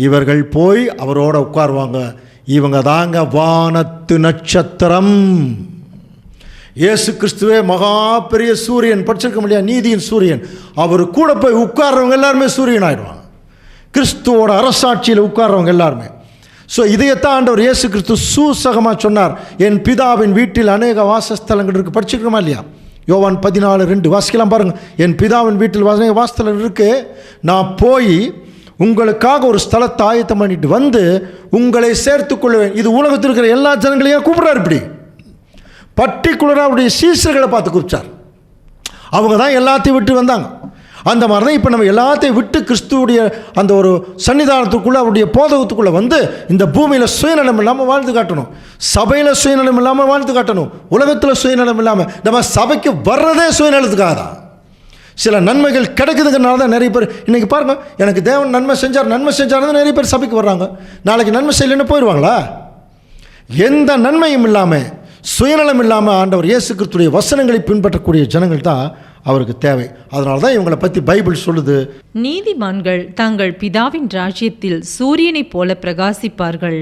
இவர்கள் போய் அவரோட உட்காருவாங்க. இவங்க தாங்க வானத்து நட்சத்திரம். இயேசு கிறிஸ்துவே மகா பெரிய சூரியன், படிச்சிருக்க முடியாது, நீதியின் சூரியன். அவர் கூட போய் உட்கார்றவங்க எல்லாருமே சூரியன் ஆயிடுவாங்க. கிறிஸ்துவோட அரசாட்சியில் உட்கார்றவங்க எல்லாருமே. ஸோ இதையத்தான் ஆண்டவர் இயேசு கிறிஸ்து சூசகமாக சொன்னார். என் பிதாவின் வீட்டில் அநேக வாசஸ்தலங்கள் இருக்குது. படிச்சுக்கிறோமா இல்லையா? யோவான் 14:2 வாசிக்கலாம் பாருங்கள். என் பிதாவின் வீட்டில் அநேக வாசஸ்தலங்கள் இருக்குது, நான் போய் உங்களுக்காக ஒரு ஸ்தலத்தை ஆயத்தம் பண்ணிட்டு வந்து உங்களை சேர்த்துக்கொள்வேன். இது உலகத்தில் இருக்கிற எல்லா ஜனங்களையும் கூப்பிட்றாரு. இப்படி பர்டிகுலராக அவருடைய சீசர்களை பார்த்து கூப்பிட்டார். அவங்க தான் எல்லாத்தையும் விட்டு வந்தாங்க. அந்த மாதிரி தான் இப்போ நம்ம எல்லாத்தையும் விட்டு கிறிஸ்துவுடைய அந்த ஒரு சன்னிதானத்துக்குள்ளே, அவருடைய போதகத்துக்குள்ளே வந்து இந்த பூமியில் சுயநலம் இல்லாமல் வாழ்ந்து காட்டணும். சபையில் சுயநலம் இல்லாமல் வாழ்ந்து காட்டணும். உலகத்தில் சுயநலம் இல்லாமல். நம்ம சபைக்கு வர்றதே சுயநலத்துக்காக தான். சில நன்மைகள் கிடைக்குதுங்கிறனால தான் நிறைய பேர் இன்றைக்கி பாருங்கள், எனக்கு தேவன் நன்மை செஞ்சார் தான் நிறைய பேர் சபைக்கு வர்றாங்க. நாளைக்கு நன்மை செய்யலைன்னு போயிடுவாங்களா? எந்த நன்மையும் இல்லாமல், சுயநலம் இல்லாமல் ஆண்டவர் இயேசு கிறிஸ்துடைய வசனங்களை பின்பற்றக்கூடிய ஜனங்கள் தான் அவருக்கு தேவை. அதனால தான் இவங்களை பற்றி பைபிள் சொல்லுது, நீதிமான்கள் தங்கள் பிதாவின் ராஜ்யத்தில் சூரியனைப் போல பிரகாசிப்பார்கள்.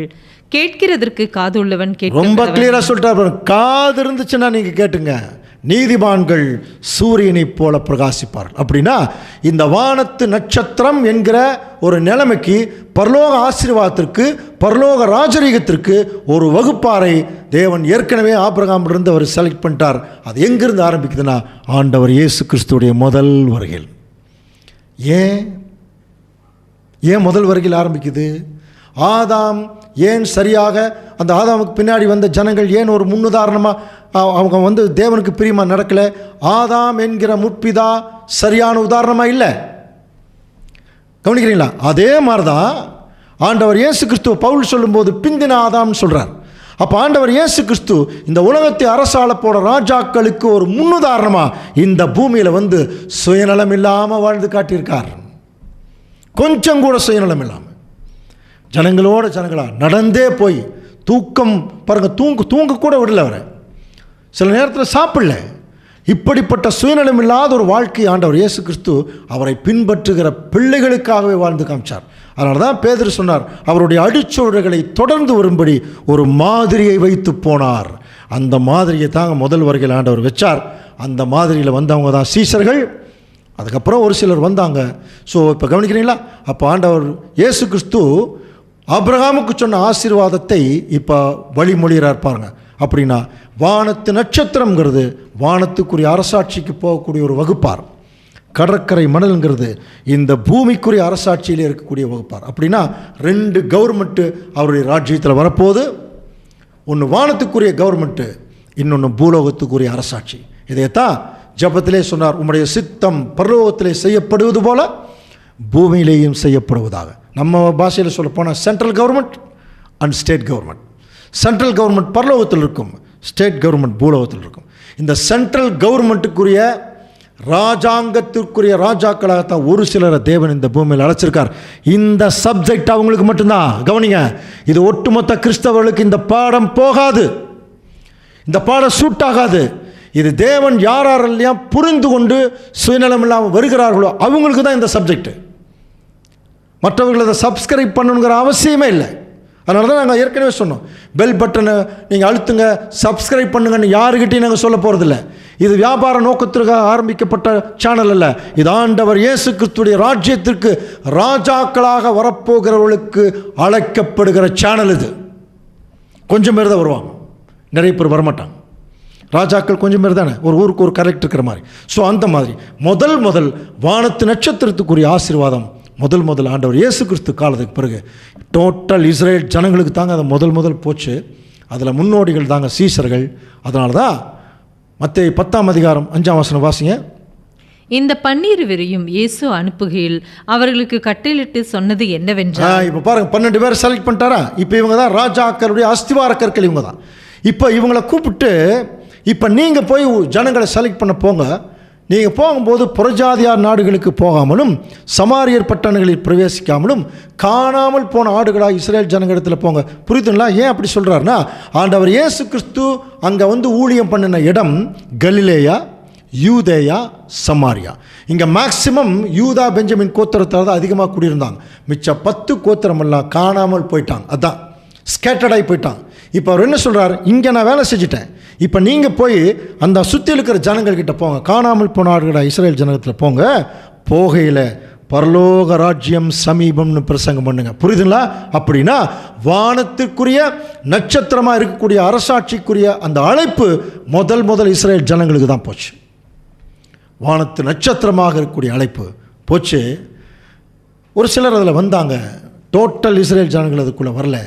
கேட்கிறதற்கு காது உள்ளவன் கேட்க. ரொம்ப கிளியரா சொல்லிட்டார். காது இருந்துச்சுன்னா நீங்க கேட்டுங்க. நீதிமான்கள் சூரியனைப் போல பிரகாசிப்பார்கள். அப்படின்னா இந்த வானத்து நட்சத்திரம் என்கிற ஒரு நிலைமைக்கு, பரலோக ஆசீர்வாதத்திற்கு, பரலோக ராஜரீகத்திற்கு ஒரு வகுப்பாரை தேவன் ஏற்கனவே ஆபிரகாமிலிருந்து அவர் செலக்ட் பண்ணிட்டார். அது எங்கிருந்து ஆரம்பிக்குதுன்னா ஆண்டவர் இயேசு கிறிஸ்துடைய முதல் வருகையில். ஏன் முதல் வருகையில் ஆரம்பிக்குது? ஆதாம் ஏன் சரியாக, அந்த ஆதாமுக்கு பின்னாடி வந்த ஜனங்கள் ஏன் ஒரு முன்னுதாரணமாக அவங்க வந்து தேவனுக்கு பிரியமாக நடக்கலை? ஆதாம் என்கிற முற்பிதா சரியான உதாரணமாக இல்லை. கவனிக்கிறீங்களா? அதே மாதிரி தான் ஆண்டவர் இயேசு கிறிஸ்துவ பவுல் சொல்லும்போது பிந்தின ஆதாம்னு சொல்கிறார். அப்போ ஆண்டவர் இயேசு கிறிஸ்து இந்த உலகத்தை அரசாள போட ராஜாக்களுக்கு ஒரு முன்னுதாரணமாக இந்த பூமியில் வந்து சுயநலம் இல்லாமல் வாழ்ந்து காட்டியிருக்கார். கொஞ்சம் கூட சுயநலம் இல்லாமல் ஜனங்களோட ஜனங்களா நடந்தே போய் தூக்கம் பாருங்கள், தூங்க கூட விடல. அவரை சில நேரத்தில் சாப்பிடல. இப்படிப்பட்ட சுயநலம் இல்லாத ஒரு வாழ்க்கை ஆண்டவர் இயேசு கிறிஸ்து அவரை பின்பற்றுகிற பிள்ளைகளுக்காகவே வாழ்ந்து காமிச்சார். அதனால தான் பேதுரு சொன்னார், அவருடைய அடிச்சோடுகளை தொடர்ந்து வரும்படி ஒரு மாதிரியை வைத்து போனார். அந்த மாதிரியை தாங்க முதல் வருகையில் ஆண்டவர் வச்சார். அந்த மாதிரியில் வந்தவங்க தான் சீசர்கள். அதுக்கப்புறம் ஒரு சிலர் வந்தாங்க. ஸோ இப்போ கவனிக்கிறீங்களா? அப்போ ஆண்டவர் இயேசு கிறிஸ்து ஆபிரகாமுக்கு சொன்ன ஆசீர்வாதத்தை இப்போ வழிமொழிகிறார் பாருங்க. அப்படின்னா வானத்து நட்சத்திரம்ங்கிறது வானத்துக்குரிய அரசாட்சிக்கு போகக்கூடிய ஒரு வகுப்பார். கடற்கரை மணல்ங்கிறது இந்த பூமிக்குரிய அரசாட்சியில் இருக்கக்கூடிய வகுப்பார். அப்படின்னா 2 கவர்மெண்ட்டு அவருடைய ராஜ்யத்தில் வரப்போகுது. ஒன்று வானத்துக்குரிய கவர்மெண்ட்டு, இன்னொன்று பூலோகத்துக்குரிய அரசாட்சி. இதைத்தான் ஜபத்திலே சொன்னார், உம்முடைய சித்தம் பரலோகத்திலே செய்யப்படுவது போல பூமியிலேயும் செய்யப்படுவதாக. நம்ம பாஷையில் சொல்ல போனால் central government and state government. Central government பரலோகத்தில் இருக்கும், ஸ்டேட் கவர்மெண்ட் பூலோகத்தில் இருக்கும். இந்த சென்ட்ரல் கவர்மெண்ட்டுக்குரிய ராஜாங்கத்திற்குரிய ராஜாக்களாகத்தான் ஒரு சிலரை தேவன் இந்த பூமியில் அழைச்சிருக்கார். இந்த சப்ஜெக்ட் அவங்களுக்கு மட்டும்தான். கவனிங்க, இது ஒட்டுமொத்த கிறிஸ்தவர்களுக்கு இந்த பாடம் போகாது, இந்த பாடம் சூட் ஆகாது. இது தேவன் யாரெல்லாம் புரிந்து கொண்டு சுயநலம் இல்லாமல் வருகிறார்களோ அவங்களுக்கு தான் இந்த சப்ஜெக்ட். மற்றவர்கள் அதை சப்ஸ்கிரைப் பண்ணணுங்கிற அவசியமே இல்லை. அதனால தான் நாங்கள் ஏற்கனவே சொன்னோம், பெல் பட்டனை நீங்கள் அழுத்துங்க, சப்ஸ்கிரைப் பண்ணுங்கன்னு யாருக்கிட்டையும் நாங்கள் சொல்ல போகிறதில்ல. இது வியாபார நோக்கத்திற்காக ஆரம்பிக்கப்பட்ட சேனல் அல்ல. இது ஆண்டவர் இயேசு கிறிஸ்துடைய ராஜ்யத்திற்கு ராஜாக்களாக வரப்போகிறவர்களுக்கு அழைக்கப்படுகிற சேனல். இது கொஞ்சம் பேர் தான் வருவாங்க, நிறைய பேர் வரமாட்டாங்க. ராஜாக்கள் கொஞ்சம் பேர் தானே, ஒரு ஊருக்கு ஒரு கரெக்ட் இருக்கிற மாதிரி. ஸோ அந்த மாதிரி முதல் வானத்து நட்சத்திரத்துக்குரிய ஆசீர்வாதம் முதல் ஆண்டவர் இயேசு கிறிஸ்து காலத்துக்கு பிறகு டோட்டல் இஸ்ரேல் ஜனங்களுக்கு தாங்க அதை முதல் போச்சு. அதில் முன்னோடிகள் தாங்க சீசர்கள். அதனால தான் மத்தேயு 10:5 வாசிங்க. இந்த 12 இயேசு அனுப்புகையில் அவர்களுக்கு கட்டளையிட்டு சொன்னது என்னவென்றால், இப்போ பாருங்க 12 பேர் செலக்ட் பண்ணிட்டாரா? இப்போ இவங்க தான் ராஜாக்களுடைய அஸ்திவார கற்கள். இவங்க தான் இப்போ இவங்களை கூப்பிட்டு, இப்போ நீங்கள் போய் ஜனங்களை செலக்ட் பண்ண போங்க, நீங்கள் போகும்போது புறஜாதியார் நாடுகளுக்கு போகாமலும் சமாரியர் பட்டணங்களில் பிரவேசிக்காமலும் காணாமல் போன ஆடுகளாக இஸ்ரேல் ஜனங்களிடத்தில் போங்க. புரியுதுங்களா? ஏன் அப்படி சொல்கிறாருன்னா, ஆண்டவர் இயேசு கிறிஸ்து அங்கே வந்து ஊழியம் பண்ணின இடம் கலிலேயா, யூதேயா, சமாரியா. இங்கே மேக்சிமம் யூதா பெஞ்சமின் கோத்திரத்தில் தான் அதிகமாக குடியிருந்தாங்க. மிச்ச 10 கோத்திரமெல்லாம் காணாமல் போயிட்டாங்க. அதான் ஸ்கேட்டர்டாகி போயிட்டாங்க. இப்போ அவர் என்ன சொல்கிறார், இங்கே நான் வேலை செஞ்சுட்டேன், இப்போ நீங்கள் போய் அந்த சுற்றி இருக்கிற ஜனங்கள்கிட்ட போங்க, காணாமல் போனார்களா இஸ்ரேல் ஜனத்தில் போங்க, போகையில் பரலோக ராஜ்யம் சமீபம்னு பிரசங்கம் பண்ணுங்க. புரியுதுங்களா? அப்படின்னா வானத்திற்குரிய நட்சத்திரமாக இருக்கக்கூடிய அரசாட்சிக்குரிய அந்த அழைப்பு முதல் இஸ்ரேல் ஜனங்களுக்கு தான் போச்சு. வானத்து நட்சத்திரமாக இருக்கக்கூடிய அழைப்பு போச்சு. ஒரு சிலர் அதில் வந்தாங்க, டோட்டல் இஸ்ரேல் ஜனங்கள் அதுக்குள்ளே வரல.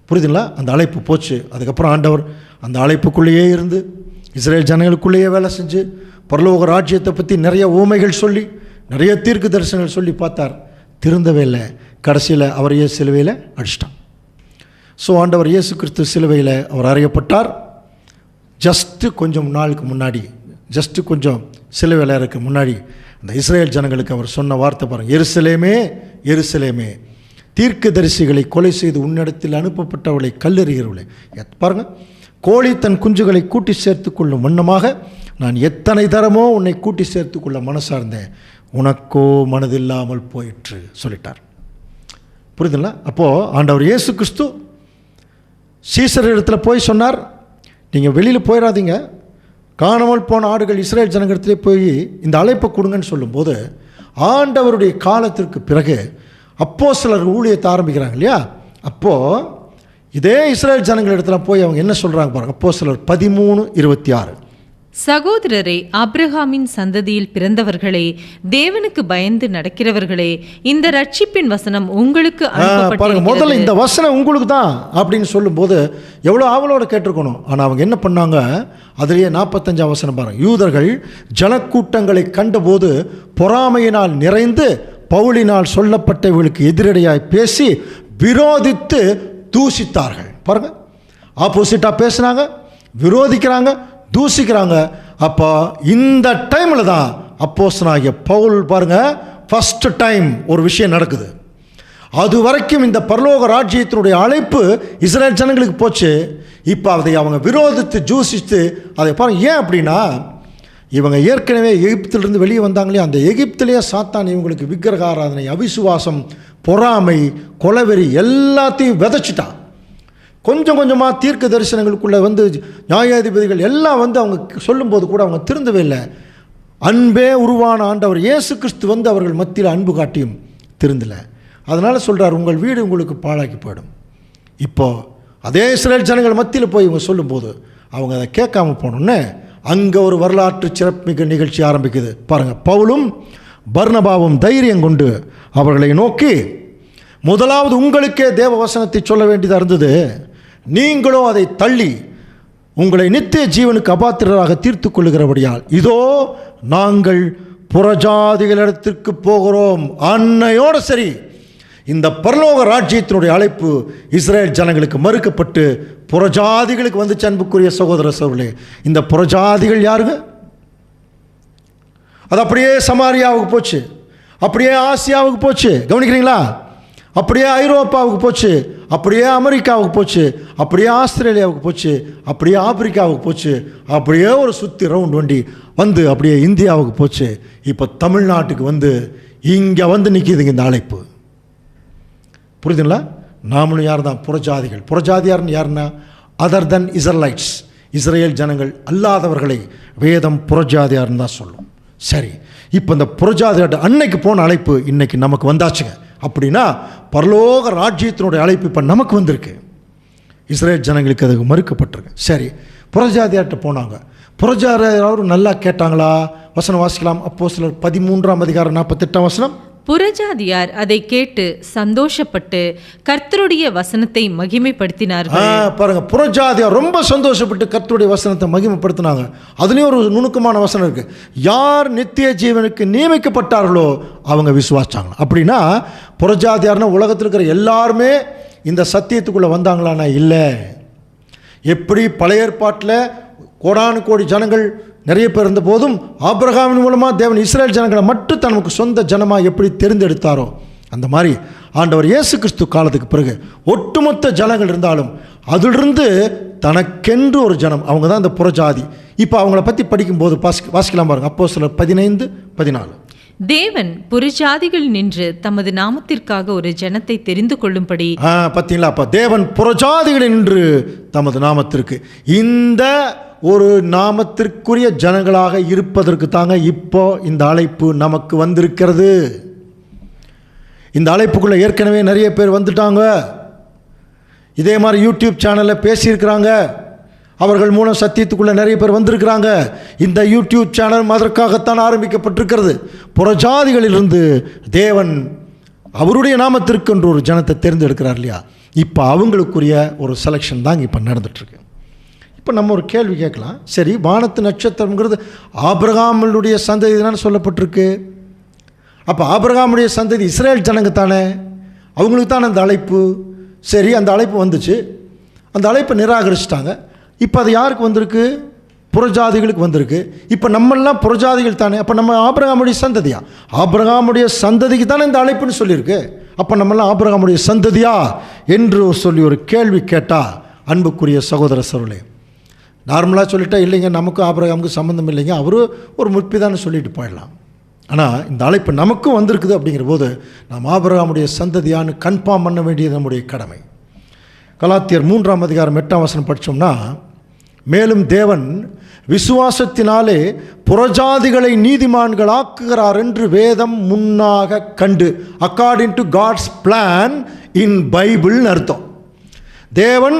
புரியுதுங்களா? அந்த அழைப்பு போச்சு. அதுக்கப்புறம் ஆண்டவர் அந்த அழைப்புக்குள்ளேயே இருந்து இஸ்ரேல் ஜனங்களுக்குள்ளேயே வேலை செஞ்சு பரலோக ராஜ்யத்தை பற்றி நிறைய ஊமைகள் சொல்லி நிறைய தீர்க்க தரிசனங்கள் சொல்லி பார்த்தார். திருந்தவே இல்லை. கடைசியில் அவரையே சிலுவையில் அடிச்சிட்டான். ஸோ ஆண்டவர் இயேசு கிறிஸ்து சிலுவையில் அவர் அறையப்பட்டார். ஜஸ்ட்டு கொஞ்சம் நாளுக்கு முன்னாடி, ஜஸ்ட்டு கொஞ்சம் சிலுவையில் இருக்க முன்னாடி அந்த இஸ்ரேல் ஜனங்களுக்கு அவர் சொன்ன வார்த்தை பாருங்கள், எருசலேமே எருசலேமே, தீர்க்கதரிசிகளை கொலை செய்து உன்னிடத்தில் அனுப்பப்பட்டவளை கல்லெறிகிறவளை. பாருங்கள், கோழி தன் குஞ்சுகளை கூட்டி சேர்த்து கொள்ளும் வண்ணமாக நான் எத்தனை தரமோ உன்னை கூட்டி சேர்த்து கொள்ள மனசார்ந்தேன், உனக்கோ மனதில்லாமல் போயிற்று சொல்லிட்டார். புரியுதுங்களா? அப்போது ஆண்டவர் இயேசு கிறிஸ்து சீசர் இடத்துல போய் சொன்னார், நீங்கள் வெளியில் போயிடாதீங்க, காணாமல் போன ஆடுகள் இஸ்ரேல் ஜனங்களிடத்திலே போய் இந்த அழைப்பை கொடுங்கன்னு சொல்லும்போது, ஆண்டவருடைய காலத்திற்கு பிறகு அப்போஸ்தலர் ஊழியத்தை ஆரம்பிக்கிறாங்க இல்லையா? அப்போது இதே இஸ்ரேல் ஜனங்களிடத்துல போய் அவங்க என்ன சொல்கிறாங்க பாருங்க. அப்போஸ்தலர் 13:26, சகோதரரே, ஆபிரகாமின் சந்ததியில் பிறந்தவர்களே, தேவனுக்கு பயந்து நடக்கிறவர்களே, இந்த ரட்சிப்பின் வசனம் உங்களுக்கு பாருங்க. முதல்ல இந்த வசனம் உங்களுக்கு தான் அப்படின்னு சொல்லும்போது எவ்வளோ ஆவலோடு கேட்டிருக்கணும். ஆனால் அவங்க என்ன பண்ணாங்க, அதிலேயே 45 வசனம் பாருங்க. யூதர்கள் ஜனக்கூட்டங்களை கண்டபோது பொறாமையினால் நிறைந்து பவுலினால் சொல்லப்பட்ட இவர்களுக்கு எதிரடையாய் பேசி விரோதித்து தூசித்தார்கள். பாருங்க, ஆப்போசிட்டாக பேசுனாங்க, விரோதிக்கிறாங்க, தூசிக்கிறாங்க. அப்போ இந்த டைமில் தான் அப்போஸ்தலனாகிய பவுல் பாருங்க ஃபர்ஸ்ட் டைம் ஒரு விஷயம் நடக்குது. அது வரைக்கும் இந்த பரலோக ராஜ்யத்தினுடைய அழைப்பு இஸ்ரேல் ஜனங்களுக்கு போச்சு. இப்போ அதை அவங்க விரோதித்து தூசித்து அதை பாருங்க. ஏன் அப்படின்னா, இவங்க ஏற்கனவே எகிப்திலிருந்து வெளியே வந்தாங்களே, அந்த எகிப்திலேயே சாத்தான் இவங்களுக்கு விக்கிரக ஆராதனை, அவிசுவாசம், பொறாமை, கொலவெறி எல்லாத்தையும் விதைச்சிட்டான். கொஞ்சம் கொஞ்சமாக தீர்க்க தரிசனங்களுக்குள்ளே வந்து நியாயாதிபதிகள் எல்லாம் வந்து அவங்க சொல்லும்போது கூட அவங்க திருந்தவே இல்லை. அன்பே உருவான ஆண்டவர் இயேசு கிறிஸ்து வந்து அவர்கள் மத்தியில் அன்பு காட்டியும் திருந்தலை. அதனால் சொல்கிறார், உங்கள் வீடு உங்களுக்கு பாழாக்கி போயிடும். இப்போது அதே இஸ்ரேல் ஜனங்கள் மத்தியில் போய் இவங்க சொல்லும்போது அவங்க அதை கேட்காம போனோன்னே அங்கே ஒரு வரலாற்று சிறப்புமிக்க நிகழ்ச்சி ஆரம்பிக்குது. பாருங்கள், பவுலும் பர்னபாவும் தைரியம் கொண்டு அவர்களை நோக்கி, முதலாவது உங்களுக்கே தேவ வசனத்தை சொல்ல வேண்டியதாக இருந்தது, நீங்களோ அதை தள்ளி உங்களை நித்திய ஜீவனுக்கு அபாத்திரராக தீர்த்து கொள்ளுகிறபடியால் இதோ நாங்கள் புறஜாதிகளிடத்திற்கு போகிறோம். அன்னையோடு சரி, இந்த பரலோக ராஜ்யத்தினுடைய அழைப்பு இஸ்ரேல் ஜனங்களுக்கு மறுக்கப்பட்டு புறஜாதிகளுக்கு வந்துச்சு. அன்புக்குரிய சகோதர சகோதரர்களே, இந்த புறஜாதிகள் யாருங்க? அது அப்படியே சமாரியாவுக்கு போச்சு, அப்படியே ஆசியாவுக்கு போச்சு, கவனிக்கிறீங்களா? அப்படியே ஐரோப்பாவுக்கு போச்சு, அப்படியே அமெரிக்காவுக்கு போச்சு, அப்படியே ஆஸ்திரேலியாவுக்கு போச்சு, அப்படியே ஆப்பிரிக்காவுக்கு போச்சு, அப்படியே ஒரு சுற்றி ரவுண்ட் வண்டி வந்து அப்படியே இந்தியாவுக்கு போச்சு. இப்போ தமிழ்நாட்டுக்கு வந்து இங்கே வந்து நிற்கிதுங்க இந்த அழைப்பு. புரியுதுங்களா? நாமளும் யார் தான்? புறஜாதிகள். புறஜாதியார்னு யாருன்னா அதர் தென் இஸ்ரேலைட்ஸ், இஸ்ரேல் ஜனங்கள் அல்லாதவர்களை வேதம் புறஜாதியார்னு தான் சொல்லும். சரி, இப்போ இந்த புறஜாதியார் அன்னைக்கு போன அழைப்பு இன்னைக்கு நமக்கு வந்தாச்சுங்க. அப்படின்னா பரலோக ராஜ்யத்தினுடைய அழைப்பு இப்போ நமக்கு வந்திருக்கு. இஸ்ரேல் ஜனங்களுக்கு அதுக்கு மறுக்கப்பட்டிருக்கு. சரி, புறஜாதியார்கிட்ட போனாங்க. புறஜாதியாரும் நல்லா கேட்டாங்களா? வசனம் வாசிக்கலாம். அப்போஸ்தலர் 13:48 புறஜாதியார் அதை கேட்டு சந்தோஷப்பட்டு கர்த்தருடைய வசனத்தை மகிமைப்படுத்தினார்கள். பாருங்க, புறஜாதியார் ரொம்ப சந்தோஷப்பட்டு கர்த்தருடைய வசனத்தை மகிமைப்படுத்தினாங்க. அதுலேயும் ஒரு நுணுக்கமான வசனம் இருக்கு, யார் நித்திய ஜீவனுக்கு நியமிக்கப்பட்டார்களோ அவங்க விசுவாசிச்சாங்க. அப்படின்னா புறஜாதியார்னா உலகத்தில் இருக்கிற எல்லாருமே இந்த சத்தியத்துக்குள்ளே வந்தாங்களான்னா இல்லை. எப்படி பழைய ஏற்பாட்டில் கோடானு கோடி ஜனங்கள் நிறைய பேர் இருந்த போதும் ஆபிரகாமின் மூலமாக தேவன் இஸ்ரேல் ஜனங்களை மட்டும் தனக்கு சொந்த ஜனமாக எப்படி தெரிந்தெடுத்தாரோ, அந்த மாதிரி ஆண்டவர் இயேசு கிறிஸ்து காலத்துக்கு பிறகு ஒட்டுமொத்த ஜனங்கள் இருந்தாலும் அதிலிருந்து தனக்கென்று ஒரு ஜனம், அவங்க தான் இந்த புறஜாதி. இப்போ அவங்கள பற்றி படிக்கும்போது வாசிக்கலாம் பாருங்க. அப்போஸ்தலர் 15:14. தேவன் புறஜாதிகள் நின்று தமது நாமத்திற்காக ஒரு ஜனத்தை தெரிந்து கொள்ளும்படி. பார்த்தீங்களா? அப்போ தேவன் புறஜாதிகள் நின்று தமது நாமத்திற்கு, இந்த ஒரு நாமத்திற்குரிய ஜனங்களாக இருப்பதற்கு தாங்க இப்போ இந்த அழைப்பு நமக்கு வந்திருக்கிறது. இந்த அழைப்புக்குள்ளே ஏற்கனவே நிறைய பேர் வந்துட்டாங்க. இதே மாதிரி யூடியூப் சேனலில் பேசியிருக்கிறாங்க. அவர்கள் மூலம் சத்தியத்துக்குள்ளே நிறைய பேர் வந்திருக்கிறாங்க. இந்த யூடியூப் சேனல் அதற்காகத்தான் ஆரம்பிக்கப்பட்டிருக்கிறது. புறஜாதிகளிலிருந்து தேவன் அவருடைய நாமத்திற்கு என்று ஒரு ஜனத்தை தேர்ந்தெடுக்கிறார் இல்லையா? இப்போ அவங்களுக்குரிய ஒரு செலெக்ஷன் தான் இப்போ நடந்துகிட்ருக்கு. இப்போ நம்ம ஒரு கேள்வி கேட்கலாம். சரி, வானத்து நட்சத்திரம்ங்கிறது ஆபிரகாமுடைய சந்ததி தானே சொல்லப்பட்டிருக்கு. அப்போ ஆபிரகாமுடைய சந்ததி இஸ்ரேல் ஜனங்க தானே, அவங்களுக்கு தானே அந்த அழைப்பு. சரி, அந்த அழைப்பு வந்துச்சு, அந்த அழைப்பை நிராகரிச்சிட்டாங்க. இப்போ அது யாருக்கு வந்திருக்கு? புறஜாதிகளுக்கு வந்திருக்கு. இப்போ நம்மெல்லாம் புறஜாதிகள் தானே, அப்போ நம்ம ஆபிரகாமுடைய சந்ததியா? ஆபிரகாமுடைய சந்ததிக்கு தானே இந்த அழைப்புன்னு சொல்லியிருக்கு. அப்போ நம்மெல்லாம் ஆபிரகாமுடைய சந்ததியா என்று சொல்லி ஒரு கேள்வி கேட்டால், அன்புக்குரிய சகோதர சகோதரர்களே, நார்மலாக சொல்லிட்டா இல்லைங்க நமக்கும் ஆபிரகாமுக்கு சம்மந்தம் இல்லைங்க, அவரு ஒரு முற்பிதான்னு சொல்லிட்டு போயிடலாம். ஆனால் இந்த அழைப்பு நமக்கும் வந்திருக்குது அப்படிங்கிற போது நாம் ஆபிரகாமுடைய சந்ததியான்னு கன்ஃபார்ம் பண்ண வேண்டியது நம்முடைய கடமை. கலாத்தியர் 3:8 படித்தோம்னா, மேலும் தேவன் விசுவாசத்தினாலே புறஜாதிகளை நீதிமான்கள் ஆக்குகிறார் என்று வேதம் முன்னாக கண்டு, according to God's plan in பைபிள்னு அர்த்தம். தேவன்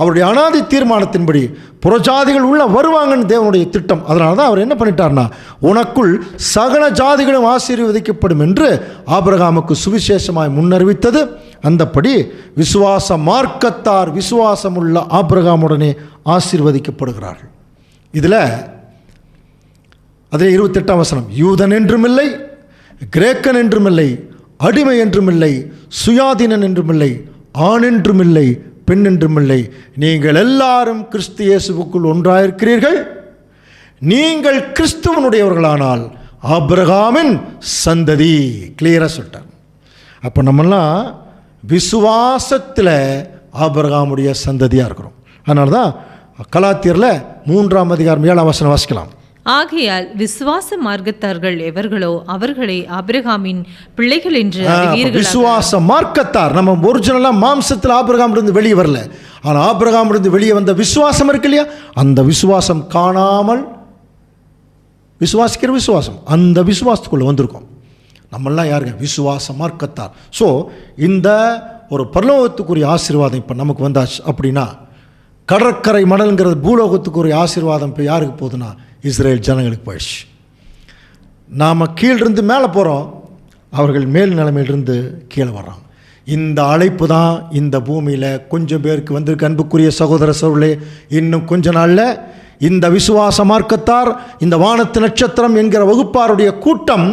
அவருடைய அனாதி தீர்மானத்தின்படி புறஜாதிகள் உள்ள வருவாங்கன்னு தேவனுடைய திட்டம். அதனால தான் அவர் என்ன பண்ணிட்டார்னா, உனக்குள் சகல ஜாதிகளும் ஆசீர்வதிக்கப்படும் என்று ஆபிரகாமுக்கு சுவிசேஷமாய் முன்னறிவித்தது. அந்தப்படி விசுவாச மார்க்கத்தார் விசுவாசமுள்ள ஆபிரகாமுடனே ஆசீர்வதிக்கப்படுகிறார்கள். இதில் அதில் 28 யூதன் என்றுமில்லை, கிரேக்கன் என்றுமில்லை, அடிமை என்றுமில்லை, சுயாதீனன் என்றுமில்லை, ஆண் என்றுமில்லை, பெண் என்றுமில்லை, நீங்கள் எல்லாரும் கிறிஸ்து இயேசுவுக்குள் ஒன்றாயிருக்கிறீர்கள். நீங்கள் கிறிஸ்துவனுடையவர்களானால் ஆபிரகாமின் சந்ததி. கிளியராக சொல்லிட்டார். அப்போ நம்மெல்லாம் விசுவாசத்தில் ஆபிரகாமுடைய சந்ததியாக இருக்கிறோம். அதனால தான் கலாத்தியரில் 3:7 வாசிக்கலாம். ஆகையால் விசுவாச மார்க்கத்தார்கள் எவர்களோ அவர்களை ஆபிரகாமின் பிள்ளைகள் என்று அறிவீர்கள். விசுவாச மார்க்கத்தார், நம்ம ஒரிஜினலாக மாம்சத்தில் ஆபிரகாம் இருந்து வெளியே வரல, ஆனால் ஆபிரகாம் இருந்து வெளியே வந்த விசுவாசம் இருக்கு இல்லையா, அந்த விசுவாசம் காணாமல் விசுவாசிக்கிற விசுவாசம், அந்த விசுவாசத்துக்குள்ளே வந்திருக்கோம். நம்மளாம் யாருங்க? விசுவாச மார்க்கத்தார். ஸோ இந்த ஒரு பரலோகத்துக்குரிய ஆசீர்வாதம் இப்போ நமக்கு வந்தாச்சு. அப்படின்னா கடற்கரை மணல்ங்கிறது பூலோகத்துக்குரிய ஆசீர்வாதம் இப்போ யாருக்கு போகுதுன்னா இஸ்ரேல் ஜனங்களுக்கு போயிடுச்சு. நாம் கீழிருந்து மேலே போகிறோம், அவர்கள் மேல் நிலைமையிலிருந்து கீழே வர்றாங்க. இந்த அழைப்பு தான் இந்த பூமியில் கொஞ்சம் பேருக்கு வந்திருக்கு. அன்புக்குரிய சகோதர சகோதரர்களே, இன்னும் கொஞ்ச நாளில் இந்த விசுவாச மார்க்கத்தார், இந்த வானத்து நட்சத்திரம் என்கிற வகுப்பாருடைய கூட்டம்,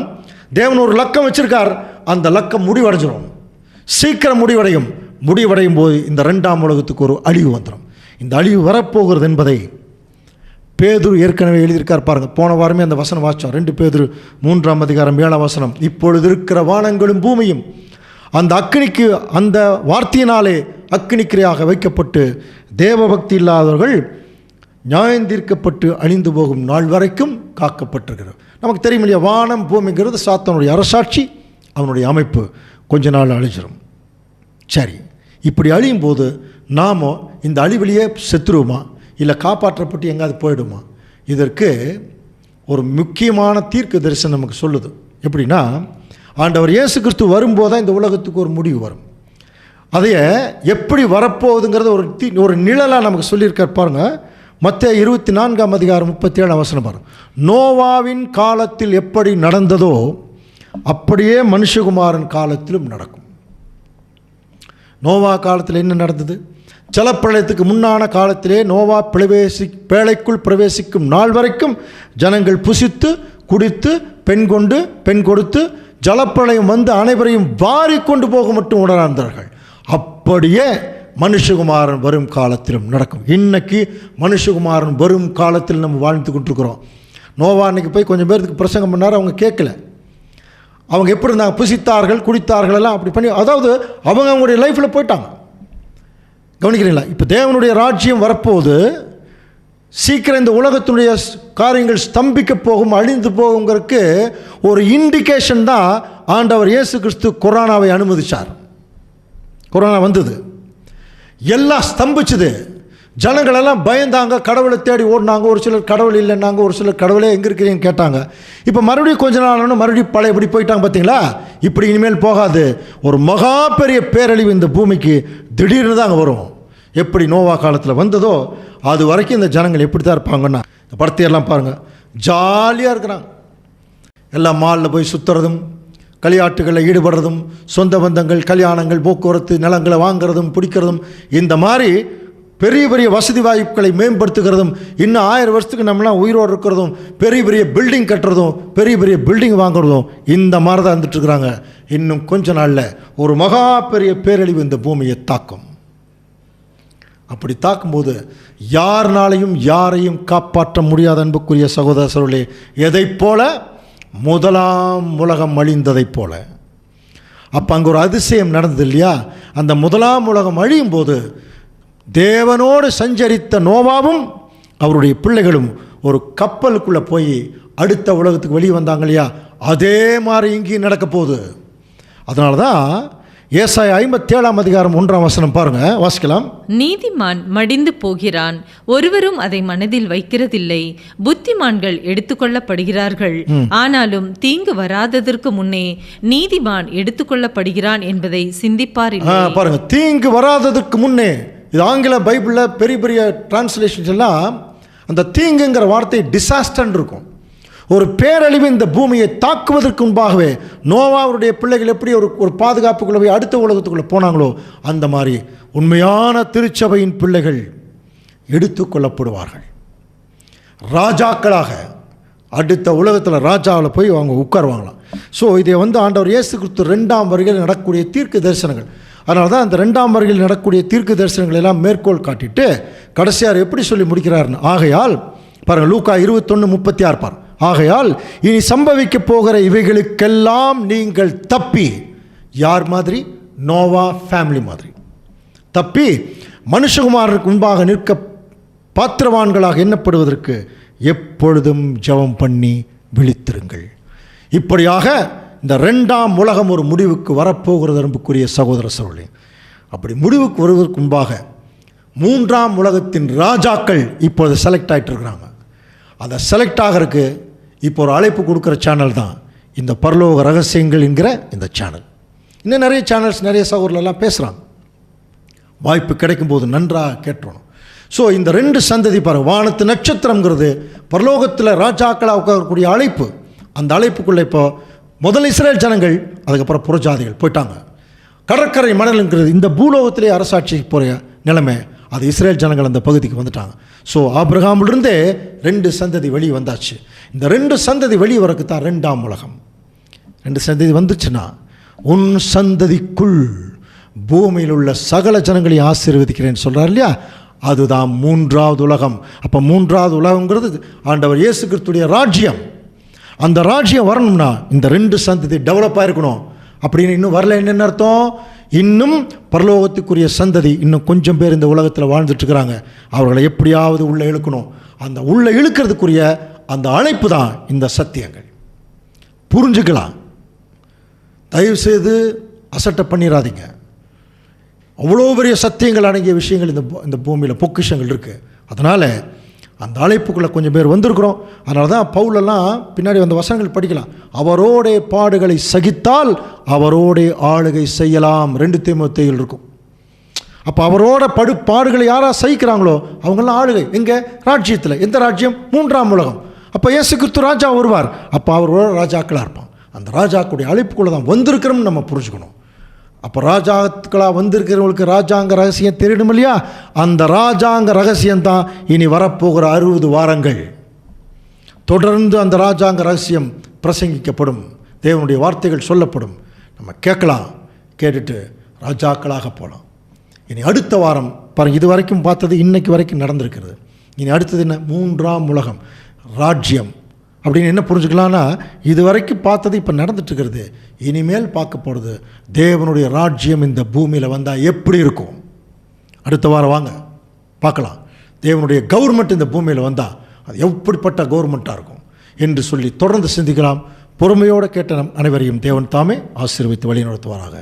தேவன் ஒரு லக்கம் வச்சிருக்கார். அந்த லக்கம் முடிவடைஞ்சிடும், சீக்கிரம் முடிவடையும். முடிவடையும் போது இந்த 2ஆம் உலகத்துக்கு ஒரு அழிவு வந்துடும். இந்த அழிவு வரப்போகிறது என்பதை பேதுரு ஏற்கனவே எழுதியிருக்கார் பாருங்க. போன வாரமே அந்த வசனம் வாசித்தோம். 2 பேதுரு 3:7 இப்பொழுது இருக்கிற வானங்களும் பூமியும் அந்த அக்கினிக்கு, அந்த வார்த்தையினாலே அக்கினிக்கிரையாக வைக்கப்பட்டு தேவபக்தி இல்லாதவர்கள் நியாயந்தீர்க்கப்பட்டு அழிந்து போகும் நாள் வரைக்கும் காக்கப்பட்டிருக்கிறது. நமக்கு தெரியும் இல்லையா, வானம் பூமிங்கிறது சாத்தானுடைய அரசாட்சி, அவனுடைய அமைப்பு கொஞ்ச நாள் அழிஞ்சிடும். சரி, இப்படி அழியும் போது நாம் இந்த அழிவிலேயே செத்துருவோமா, இல்லை காப்பாற்றப்பட்டு எங்காவது போயிடுமா? இதற்கு ஒரு முக்கியமான தீர்க்க தரிசனம் நமக்கு சொல்லுது. எப்படின்னா, ஆண்டவர் இயேசு கிறிஸ்து வரும்போது தான் இந்த உலகத்துக்கு ஒரு முடிவு வரும். அதைய எப்படி வரப்போகுதுங்கிறத ஒரு நிழலாக நமக்கு சொல்லியிருக்கார் பாருங்க. மத்தேயு 24:37 பாருங்க. நோவாவின் காலத்தில் எப்படி நடந்ததோ அப்படியே மனுஷகுமாரன் காலத்திலும் நடக்கும். நோவா காலத்தில் என்ன நடந்தது? ஜலப்பிரளயத்துக்கு முன்னான காலத்திலே நோவா பேழைக்குள் பிரவேசிக்கும் நாள் வரைக்கும் ஜனங்கள் புசித்து குடித்து பெண் கொடுத்து ஜலப்பிரளயம் வந்து அனைவரையும் வாரி கொண்டு போக மட்டும் உணர்ந்தார்கள். அப்படியே மனுஷகுமாரன் வரும் காலத்திலும் நடக்கும். இன்னைக்கு மனுஷகுமாரன் வரும் காலத்தில் நம்ம வாழ்ந்து கொண்டிருக்கிறோம். நோவா அன்றைக்கி போய் கொஞ்சம் பேருக்கு பிரசங்கம் பண்ணார், அவங்க கேட்கல. அவங்க எப்படி இருந்தாங்க, புசித்தார்கள் குடித்தார்கள் எல்லாம் அப்படி பண்ணி, அதாவது அவங்க அவங்களுடைய லைஃப்பில் போயிட்டாங்க. கவனிக்கிறீங்களா? இப்போ தேவனுடைய ராஜ்யம் வரப்போது சீக்கிரம் இந்த உலகத்தினுடைய காரியங்கள் ஸ்தம்பிக்க போகும், அழிந்து போகுங்கிறதுக்கு ஒரு இண்டிகேஷன் தான் ஆண்டவர் இயேசு கிறிஸ்து கொரோனாவை அனுமதிச்சார். கொரோனா வந்தது, எல்லாம் ஸ்தம்பிச்சுது, ஜனங்களெல்லாம் பயந்தாங்க, கடவுளை தேடி ஓடினாங்க. ஒரு சிலர் கடவுள் இல்லைன்னாங்க, ஒரு சிலர் கடவுளே எங்கே இருக்கிறீங்கன்னு கேட்டாங்க. இப்போ மறுபடியும் கொஞ்ச நாள் ஆனோன்னு மறுபடியும் பழையபடி போயிட்டாங்க. பார்த்தீங்களா? இப்படி இனிமேல் போகாது. ஒரு மகா பெரிய பேரழிவு இந்த பூமிக்கு திடீர்னு தான் அங்கே வரும். எப்படி நோவா காலத்தில் வந்ததோ அது வரைக்கும் இந்த ஜனங்கள் எப்படி தான் இருப்பாங்கன்னா, இந்த படத்தையெல்லாம் பாருங்கள், ஜாலியாக இருக்கிறாங்க. எல்லாம் மாலில் போய் சுற்றுறதும், களியாட்டுகளில் ஈடுபடுறதும், சொந்த பந்தங்கள், கல்யாணங்கள், போக்குவரத்து, நிலங்களை வாங்கிறதும் பிடிக்கிறதும், இந்த மாதிரி பெரிய பெரிய வசதி வாய்ப்புகளை மேம்படுத்துகிறதும், இன்னும் 1000 வருஷத்துக்கு நம்மளாம் உயிரோடு இருக்கிறதும், பெரிய பெரிய பில்டிங் கட்டுறதும், பெரிய பெரிய பில்டிங் வாங்குறதும், இந்த மாதிரி தான் இருந்துட்டுருக்குறாங்க. இன்னும் கொஞ்ச நாளில் ஒரு மகா பெரிய பேரழிவு இந்த பூமியை தாக்கும். அப்படி தாக்கும்போது யாருனாலையும் யாரையும் காப்பாற்ற முடியாத அன்புக்குரிய சகோதர சகோதரர்களே, எதைப் போல முதலாம் உலகம் அழிந்ததைப் போல. அப்போ அங்கே ஒரு அதிசயம் நடந்தது இல்லையா? அந்த முதலாம் உலகம் அழியும் போது தேவனோடு சஞ்சரித்த நோவாவும் அவருடைய பிள்ளைகளும் ஒரு கப்பலுக்குள்ளே போய் அடுத்த உலகத்துக்கு வெளியே வந்தாங்க இல்லையா? அதே மாதிரி இங்கேயும் நடக்க போகுது. அதனால தான் ஏசாயா 57ஆம் அதிகாரம் 1ஆம் வசனம் பாருங்க, வாசிக்கலாம். நீதிமான் மடிந்து போகிறான், ஒருவரும் அதை மனதில் வைக்கிறதில்லை. புத்திமான்கள் எடுத்துக்கொள்ளப்படுகிறார்கள், ஆனாலும் தீங்கு வராததற்கு முன்னே நீதிமான் எடுத்துக்கொள்ளப்படுகிறான் என்பதை சிந்திப்பார் இல்லை. பாருங்க, தீங்கு வராததற்கு முன்னே. இது ஆங்கில பைபிளில் பெரிய பெரிய டிரான்ஸ்லேஷன்ஸ் எல்லாம் அந்த தீங்குங்கிற வார்த்தை டிசாஸ்டர்ன்னு இருக்கும். ஒரு பேரழிவு இந்த பூமியை தாக்குவதற்கு முன்பாகவே நோவாவுடைய பிள்ளைகள் எப்படி ஒரு பாதுகாப்புக்குள்ளே போய் அடுத்த உலகத்துக்குள்ளே போனாங்களோ, அந்த மாதிரி உண்மையான திருச்சபையின் பிள்ளைகள் எடுத்துக்கொள்ளப்படுவார்கள். ராஜாக்களாக அடுத்த உலகத்தில் ராஜாவில் போய் அவங்க உட்காருவாங்களாம். ஸோ இதை ஆண்டவர் இயேசு கிறிஸ்து 2ஆம் வருகையில் நடக்கக்கூடிய தீர்க்க தரிசனங்கள். அதனால தான் அந்த 2ஆம் வருகையில் நடக்கக்கூடிய தீர்க்க தரிசனங்கள் எல்லாம் மேற்கோள் காட்டிட்டு கடைசியார் எப்படி சொல்லி முடிக்கிறார்னு. ஆகையால் பாருங்கள், லூக்கா 21:36 பார். ஆகையால் இனி சம்பவிக்க போகிற இவைகளுக்கெல்லாம் நீங்கள் தப்பி, யார் மாதிரி? நோவா ஃபேமிலி மாதிரி தப்பி மனுஷகுமாரனுக்கு முன்பாக நிற்க பாத்திரவான்களாக எண்ணப்படுவதற்கு எப்பொழுதும் ஜெபம் பண்ணி விழித்திருங்கள். இப்படியாக இந்த 2ஆம் உலகம் ஒரு முடிவுக்கு வரப்போகிறது அன்புக்குரிய சகோதர சகோதரர்களே. அப்படி முடிவுக்கு வருவதற்கு முன்பாக 3ஆம் உலகத்தின் ராஜாக்கள் இப்பொழுது செலக்ட் ஆகிட்டு இருக்கிறாங்க. அதை செலக்ட் ஆகிறதுக்கு இப்போ ஒரு அழைப்பு கொடுக்குற சேனல் தான் இந்த பரலோக ரகசியங்கள் என்கிற இந்த சேனல். இன்னும் நிறைய சேனல்ஸ், நிறைய சகோதரர்களெல்லாம் பேசுகிறாங்க. வாய்ப்பு கிடைக்கும்போது நன்றாக கேட்டுறணும். ஸோ இந்த 2 சந்ததி பாருங்கள், வானத்து நட்சத்திரங்கிறது பரலோகத்தில் ராஜாக்களாக உட்காரக்கூடிய அழைப்பு. அந்த அழைப்புக்குள்ளே இப்போ முதல் இஸ்ரேல் ஜனங்கள், அதுக்கப்புறம் புறஜாதிகள் போயிட்டாங்க. கடற்கரை மணல்ங்கிறது இந்த பூலோகத்திலே அரசாட்சிக்கு போகிற நிலைமை, அது இஸ்ரேல் ஜனங்கள் அந்த பகுதிக்கு வந்துட்டாங்க. ஸோ ஆபிரகாமிலிருந்தே 2 சந்ததி வெளியே வந்தாச்சு. இந்த 2 சந்ததி வெளியே வரக்கு தான் 2ஆம் உலகம். 2 சந்ததி வந்துச்சுன்னா உன் சந்ததிக்குள் பூமியில் உள்ள சகல ஜனங்களையும் ஆசீர்வதிக்கிறேன்னு சொல்கிறார் இல்லையா? அதுதான் 3ஆவது உலகம். அப்போ 3ஆவது உலகங்கிறது ஆண்டவர் இயேசு கிறிஸ்துடைய ராஜ்யம். அந்த ராஜ்யம் வரணும்னா இந்த 2 சந்ததி டெவலப் ஆகிருக்கணும். அப்படின்னு இன்னும் வரல என்னென்ன அர்த்தம்? இன்னும் பரலோகத்துக்குரிய சந்ததி இன்னும் கொஞ்சம் பேர் இந்த உலகத்தில் வாழ்ந்துட்டுருக்கிறாங்க. அவர்களை எப்படியாவது உள்ளே இழுக்கணும். அந்த உள்ளே இழுக்கிறதுக்குரிய அந்த அழைப்பு தான் இந்த சத்தியங்கள். புரிஞ்சுக்கலாம், தயவுசெய்து அசட்டை பண்ணிடாதீங்க. அவ்வளோ பெரிய சத்தியங்கள் அடங்கிய விஷயங்கள் இந்த பூமியில் பொக்கிஷங்கள் இருக்குது. அதனால் அந்த அழைப்புக்குள்ளே கொஞ்சம் பேர் வந்திருக்கிறோம். அதனால தான் பவுலெல்லாம் பின்னாடி வந்த வசனங்கள் படிக்கலாம். அவரோடைய பாடுகளை சகித்தால் அவரோடைய ஆளுகை செய்யலாம், 2 தீமோத்தேயுவில் இருக்கும். அப்போ அவரோட பாடுகளை யாராக சகிக்கிறாங்களோ அவங்களாம் ஆளுகை. எங்கே? ராஜ்யத்தில். எந்த ராஜ்யம்? 3ஆம் உலகம். அப்போ இயேசு கிறிஸ்து ராஜா வருவார். அப்போ அவரோட ராஜாக்களாக இருப்பான். அந்த ராஜாக்குடைய அழைப்புக்குள்ளே தான் வந்திருக்கிறோம்னு நம்ம புரிஞ்சுக்கணும். அப்போ ராஜாக்களாக வந்திருக்கிறவங்களுக்கு ராஜாங்க ரகசியம் தெரியணும் இல்லையா? அந்த ராஜாங்க ரகசியம்தான் இனி வரப்போகிற 60 வாரங்கள் தொடர்ந்து அந்த ராஜாங்க ரகசியம் பிரசங்கிக்கப்படும். தேவனுடைய வார்த்தைகள் சொல்லப்படும். நம்ம கேட்கலாம், கேட்டுட்டு ராஜாக்களாக போகலாம். இனி அடுத்த வாரம் பாருங்கள், இது வரைக்கும் பார்த்தது இன்னைக்கு வரைக்கும் நடந்திருக்கிறது. இனி அடுத்தது என்ன? 3ஆம் உலகம் ராஜ்யம். அப்படின்னு என்ன புரிஞ்சுக்கலான்னா, இது வரைக்கும் பார்த்தது இப்போ நடந்துட்டுருக்கிறது, இனிமேல் பார்க்க போகிறது தேவனுடைய ராஜ்யம் இந்த பூமியில் வந்தால் எப்படி இருக்கும். அடுத்த வாரம் வாங்க பார்க்கலாம், தேவனுடைய கவர்மெண்ட் இந்த பூமியில் வந்தால் அது எப்படிப்பட்ட கவர்மெண்ட்டாக இருக்கும் என்று சொல்லி தொடர்ந்து சிந்திக்கலாம். பொறுமையோடு கேட்ட நம் அனைவரையும் தேவன் தாமே ஆசீர்வதித்து வழி நடத்துவாராக.